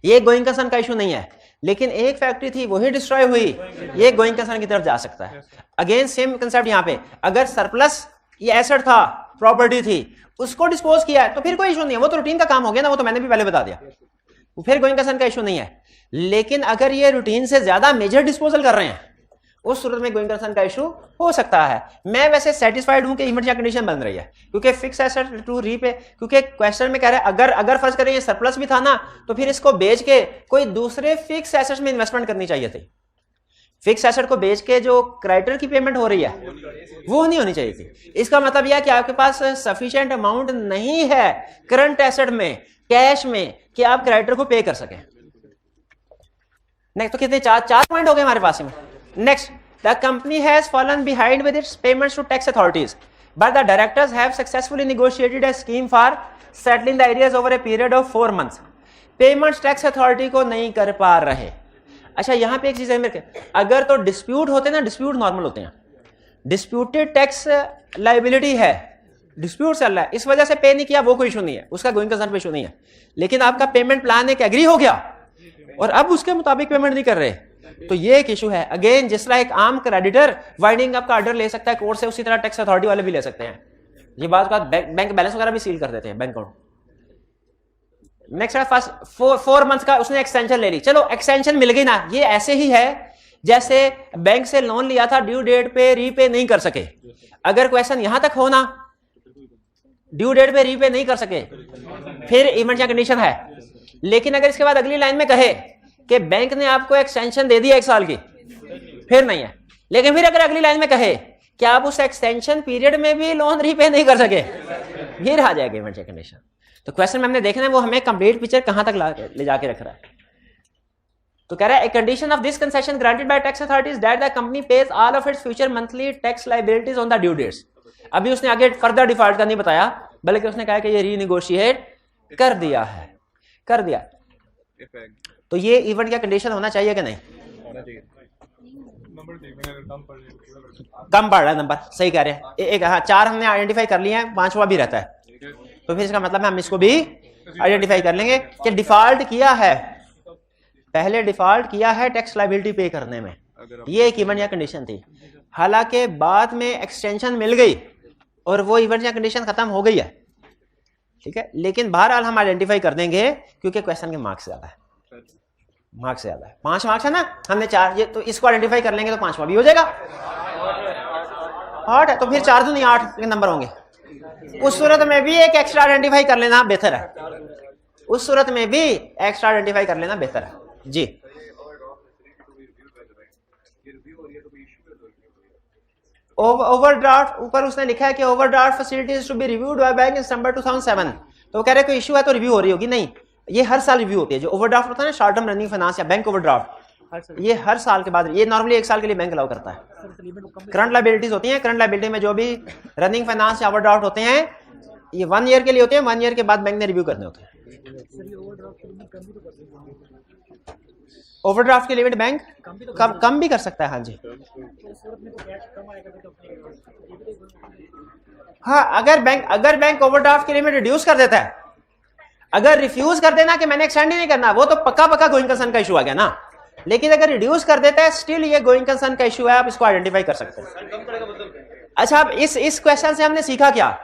ये गोइंग कंसर्न का इशू नहीं है, लेकिन एक फैक्ट्री थी वही डिस्ट्रॉय हुई, ये गोइंग कंसर्न की तरफ जा सकता है। अगेन सेम कंसेप्ट यहां पे, अगर सरप्लस ये एसेट था, प्रॉपर्टी थी, उसको डिस्पोज किया है तो फिर कोई इशू नहीं है, वो तो रूटीन का काम हो गया ना, वो तो मैंने भी पहले बता दिया, फिर गोइंग कंसर्न का इशू नहीं है। लेकिन अगर ये रूटीन से ज्यादा मेजर डिस्पोजल कर रहे हैं, उस सूरत में गोइंग कंसर्न का इशू हो सकता है। मैं वैसे सेटिस्फाइड हूं कि इमरजेंसी कंडीशन बन रही है, क्योंकि फिक्स एसेट टू रीपे, क्योंकि क्वेश्चन में कह रहा है अगर फर्ज करें ये सरप्लस भी था ना, तो फिर इसको बेच के कोई दूसरे फिक्स एसेट में इन्वेस्टमेंट करनी चाहिए थी। फिक्स एसेट को बेच के जो क्रेडिटर की पेमेंट हो रही है वो नहीं होनी चाहिए थी। इसका मतलब यह कि आपके पास सफिशिएंट अमाउंट नहीं है करंट एसेट में, कैश में, कि आप क्रेडिटर को पे कर सकें। नेक्स्ट, तो कितने चार पॉइंट हो गए हमारे पास में। Next, the company has fallen behind with its payments to tax authorities, but the directors have successfully negotiated a scheme for settling the arrears over a period of 4 months. Payments tax authority को नहीं कर पा रहे। अच्छा, यहां पे एक चीज है मेरे, अगर तो डिस्प्यूट होते ना, डिस्प्यूट नॉर्मल होते हैं, डिस्प्यूटेड टैक्स लायबिलिटी है, डिस्प्यूट चल रहा है, इस वजह से पे नहीं किया, वो कोई इशू नहीं है, उसका गोइंग कंसर्न पे इशू नहीं है। लेकिन आपका पेमेंट प्लान एक एग्री हो गया और अब उसके मुताबिक पेमेंट नहीं कर रहे, तो ये एक इशू है। अगेन, जिस तरह एक आम क्रेडिटर वाइंडिंग अप का ऑर्डर ले सकता है कोर्ट से, उसी तरह टैक्स अथॉरिटी वाले भी ले सकते हैं। ये बात का बैंक बैलेंस वगैरह भी सील कर देते हैं bank account. Next, first 4 month का उसने एक्सटेंशन ले ली, चलो एक्सटेंशन मिल गई ना, ये ऐसे ही है जैसे बैंक से लोन लिया था, ड्यू डेट पे रीपे नहीं कर सके। अगर क्वेश्चन यहां तक हो ना, ड्यू डेट पे रीपे नहीं कर सके, फिर इमरजेंसी कंडीशन है। लेकिन अगर इसके बाद अगली लाइन में कहे कि बैंक ने आपको एक्सटेंशन दे दिया 1 साल की, फिर नहीं है। लेकिन फिर अगर अगली लाइन में कहे कि आप उस एक्सटेंशन पीरियड में भी लोन रीपे नहीं कर सके, फिर आ जाएगी इमरजेंसी कंडीशन। तो क्वेश्चन में हमने देखना है वो हमें कंप्लीट पिक्चर कहां तक ले जाके रख रहा है। तो कह रहा है, a condition of this concession granted by tax authorities that the company pays all of its future monthly tax liabilities on the due dates. अभी उसने आगे फर्दर डिफॉल्ट का नहीं बताया, बल्कि उसने कहा कि ये रीनिगोशिएट कर दिया है, कर दिया। तो ये इवेंट का कंडीशन होना चाहिए कि नहीं? कम पड़ रहा है नंबर, सही कह रहे हैं। एक हाँ 4 हमने आइडेंटिफाई कर लिए हैं, 5वां भी रहता है, तो फिर इसका मतलब है हम इसको भी आइडेंटिफाई कर लेंगे कि डिफॉल्ट किया है, पहले डिफॉल्ट किया है टैक्स लायबिलिटी पे करने में, ये एक इवेंट या कंडीशन थी। हालांकि बाद में एक्सटेंशन मिल गई और वो इवेंट या कंडीशन खत्म हो गई है, ठीक है, लेकिन बहरहाल हम आइडेंटिफाई कर देंगे क्योंकि क्वेश्चन के मार्क्स ज्यादा है, मार्क्स ज्यादा है, 5 मार्क्स है ना, हमने 4, ये तो इसको आइडेंटिफाई कर लेंगे तो 5वां भी हो जाएगा। 8 है तो फिर 4 दूनी 8 के नंबर होंगे। उस सूरत में भी एक एक्स्ट्रा आइडेंटिफाई कर लेना बेहतर है, उस सूरत में भी एक्स्ट्रा आइडेंटिफाई कर लेना बेहतर है जी। ओवरड्राफ्ट ऊपर उसने लिखा है कि overdraft facilities to be reviewed by bank in सितंबर 2007, तो वो कह रहे हैं कोई इशू है तो रिव्यू हो रही होगी, नहीं, ये हर साल रिव्यू होती है। जो ओवरड्राफ्ट होता है ना, शॉर्ट टर्म रनिंग फाइनेंस या बैंक ओवरड्राफ्ट, ये हर साल के बाद, ये नॉर्मली 1 साल के लिए बैंक अलाउ करता है। करंट लायबिलिटीज होती हैं, करंट लायबिलिटी में जो भी रनिंग फाइनेंस या ओवरड्राफ्ट होते हैं ये 1 ईयर के लिए होते हैं, 1 ईयर के बाद बैंक ने रिव्यू करने होते हैं। ओवरड्राफ्ट की लिमिट बैंक कम भी कर सकता है, हाँ जी। हाँ, अगर बैंक ओवरड्राफ्ट की लिमिट रिड्यूस कर देता है, अगर रिफ्यूज कर देना कि मैंने एक्सटेंड ही नहीं करना, वो तो पक्का गोइंग कंसर्न का इशू आ गया ना, लेकिन अगर रिड्यूस कर देता है स्टिल ये गोइंग कंसर्न का इशू है, आप इसको आइडेंटिफाई कर सकते हैं। अच्छा, अब इस क्वेश्चन से हमने सीखा क्या?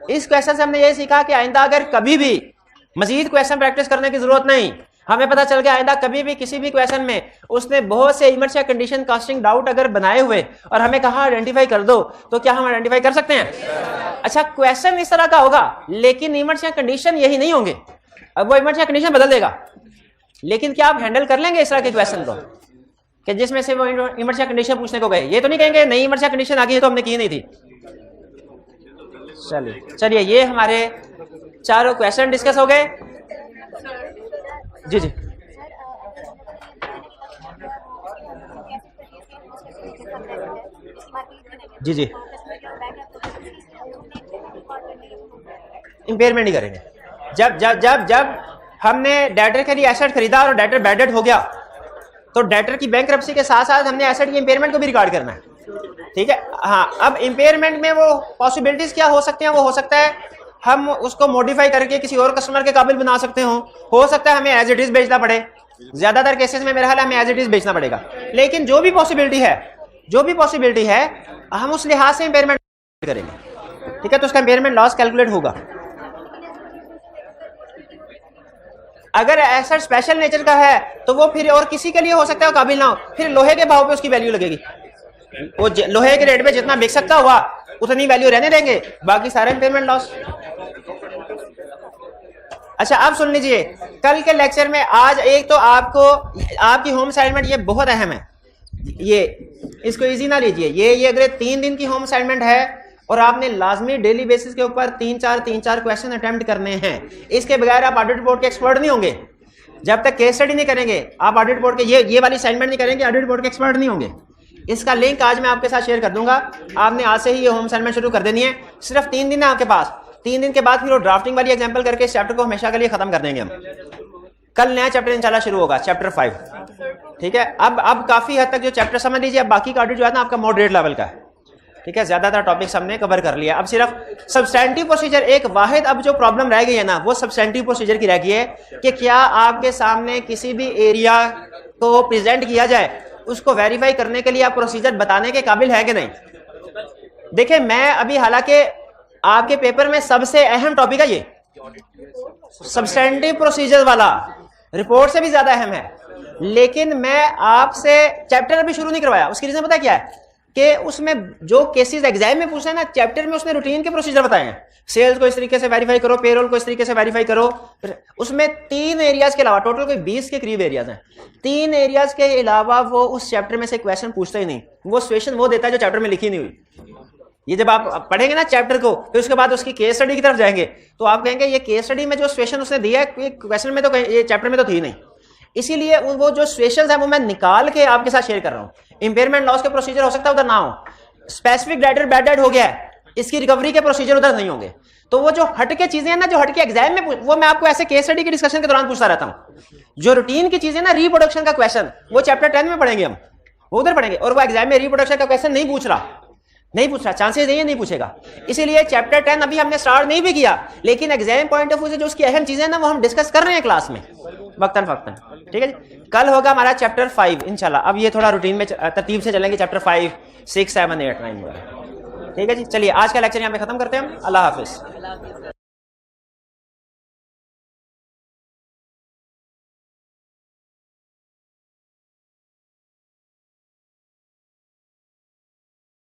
इस क्वेश्चन से हमने ये सीखा कि आइंदा अगर कभी भी मजीद क्वेश्चन प्रैक्टिस करने की जरूरत नहीं, हमें पता चल गया आइंदा कभी भी किसी भी क्वेश्चन में उसने बहुत से इमर्स या कंडीशन कास्टिंग डाउट अगर बनाए हुए और हमें कहा आइडेंटिफाई कर दो, तो क्या हम आइडेंटिफाई कर सकते हैं? अच्छा, क्वेश्चन इस तरह का होगा लेकिन इमर्स या कंडीशन यही नहीं होंगे, अब वो इमर्स या कंडीशन बदल देगा, लेकिन क्या आप हैंडल कर लेंगे इस तरह के क्वेश्चन को कि जिसमें से वो इमर्स या कंडीशन पूछने को गए? ये तो नहीं कहेंगे नई इमर्स या कंडीशन आ गई है तो हमने की नहीं थी। चलिए ये हमारे चारों क्वेश्चन डिस्कस हो गए। जी जी जी जी इंपेयरमेंट नहीं करेंगे। जब जब जब जब हमने डेटर के लिए एसेट खरीदा और डेटर बैड डेट हो गया, तो डेटर की बैंकरप्सी के साथ साथ हमने एसेट की इंपेयरमेंट को भी रिकॉर्ड करना है, ठीक है। हाँ, अब इंपेयरमेंट में वो पॉसिबिलिटीज क्या हो सकती हैं? वो हो सकता है हम उसको मॉडिफाई करके किसी और कस्टमर के काबिल बना सकते हो सकता है हमें एज इट इज बेचना पड़े, ज्यादातर केसेस में मेरा ख्याल है हमें एज इट इज बेचना पड़ेगा, लेकिन जो भी पॉसिबिलिटी है हम उस लिहाज से इंपेयरमेंट करेंगे, ठीक है। तो उसका इंपेयरमेंट लॉस कैलकुलेट होगा। अगर एसेट स्पेशल नेचर का है तो वो फिर और किसी के लिए हो सकता है काबिल ना हो, फिर लोहे के भाव पे उसकी वैल्यू लगेगी, वो लोहे के रेट पे जितना बिक सकता हुआ उतनी वैल्यू रहने देंगे, बाकी सारे इंपेयरमेंट लॉस। अच्छा, अब सुन लीजिए, कल के लेक्चर में आज एक तो आपको आपकी होम असाइनमेंट ये बहुत अहम है, ये इसको इजी ना लीजिए, ये अगर 3 दिन की होम असाइनमेंट है और आपने लाजमी डेली बेसिस के ऊपर 3-4 क्वेश्चन अटेम्प्ट करने हैं, इसके बगैर आप ऑडिट बोर्ड के एक्सपर्ट नहीं होंगे। जब तक केस स्टडी नहीं करेंगे आप ऑडिट बोर्ड के ये वाली असाइनमेंट नहीं करेंगे, ऑडिट बोर्ड के एक्सपर्ट नहीं होंगे। इसका लिंक आज मैं आपके साथ शेयर कर दूंगा, आपने आज से ही ये होम असाइनमेंट शुरू कर देनी है। सिर्फ 3 दिन है आपके पास, 3 दिन के बाद फिर वो ड्राफ्टिंग वाली एग्जांपल करके इस चैप्टर को हमेशा के लिए खत्म कर देंगे हम। कल नया चैप्टर इंशाल्लाह शुरू होगा, चैप्टर 5, ठीक है। अब काफी हद तक जो चैप्टर समझ लीजिए, अब बाकी का ऑडिट जो है ना आपका मॉडरेट लेवल का है, ठीक है। ज्यादातर टॉपिक्स हमने कवर कर लिया, अब सिर्फ सब्सटेंटिव प्रोसीजर एक वाहिद अब जो प्रॉब्लम रह गई है ना, वो सब्सटेंटिव प्रोसीजर की रह गई है कि क्या आपके सामने किसी भी एरिया को प्रेजेंट किया जाए, उसको वेरीफाई करने के लिए आप प्रोसीजर बताने के काबिल है कि नहीं। देखिए, मैं अभी हालांकि आपके पेपर में सबसे अहम टॉपिक है ये सब्सटेंटिव प्रोसीजर वाला, रिपोर्ट से भी ज्यादा अहम है, लेकिन मैं आपसे चैप्टर अभी शुरू नहीं करवाया। उसकी रीजन पता क्या है कि उसमें जो केसेस एग्जाम में पूछे ना, चैप्टर में उसने रूटीन के प्रोसीजर बताए हैं। सेल्स को इस तरीके से वेरीफाई करो, पेरोल को इस तरीके से वेरीफाई करो। उसमें 3 एरियाज के अलावा, टोटल कोई 20 के करीब एरियाज हैं, 3 एरियाज के अलावा वो उस चैप्टर में से क्वेश्चन पूछते ही नहीं। वो सिचुएशन वो देता है जो चैप्टर में लिखी नहीं हुई। ये जब आप पढ़ेंगे ना चैप्टर को, फिर उसके बाद उसकी केस स्टडी की तरफ जाएंगे तो आप कहेंगे ये केस स्टडी में जो सिचुएशन उसने दिया है क्वेश्चन में तो ये चैप्टर में तो थी नहीं। इसीलिए वो जो सिचुएशंस है वो मैं निकाल के आपके साथ शेयर कर रहा हूँ। इंपेयरमेंट लॉस के प्रोसीजर हो सकता है उधर ना हो, स्पेसिफिक डेटर बैड डेट हो गया है, इसकी रिकवरी के प्रोसीजर उधर नहीं होंगे। तो वो जो हटके चीजें हैं ना, जो हटके एग्जाम में वो मैं आपको ऐसे केस स्टडी के डिस्कशन के दौरान पूछता रहता हूँ। जो रूटीन की चीजें ना, रिप्रोडक्शन का क्वेश्चन, वो चैप्टर 10 में पढ़ेंगे हम, वो उधर पढ़ेंगे, और वो एग्जाम में रिप्रोडक्शन का क्वेश्चन नहीं पूछ रहा, चांसेस नहीं पूछेगा। इसीलिए चैप्टर 10 अभी हमने स्टार्ट नहीं भी किया, लेकिन एग्जाम पॉइंट ऑफ व्यू से जो उसकी अहम चीजें ना वो हम डिस्कस कर रहे हैं क्लास में वक्तन फक्तन। ठीक है जी, कल होगा हमारा चैप्टर 5 इंशाल्लाह। अब ये थोड़ा रूटीन में तरतीब से चलेंगे, चैप्टर 5, 6, 7, 8, 9 वगैरह। ठीक है जी, चलिए आज का लेक्चर यहाँ पे खत्म करते हैं हम। अल्लाह हाफिज।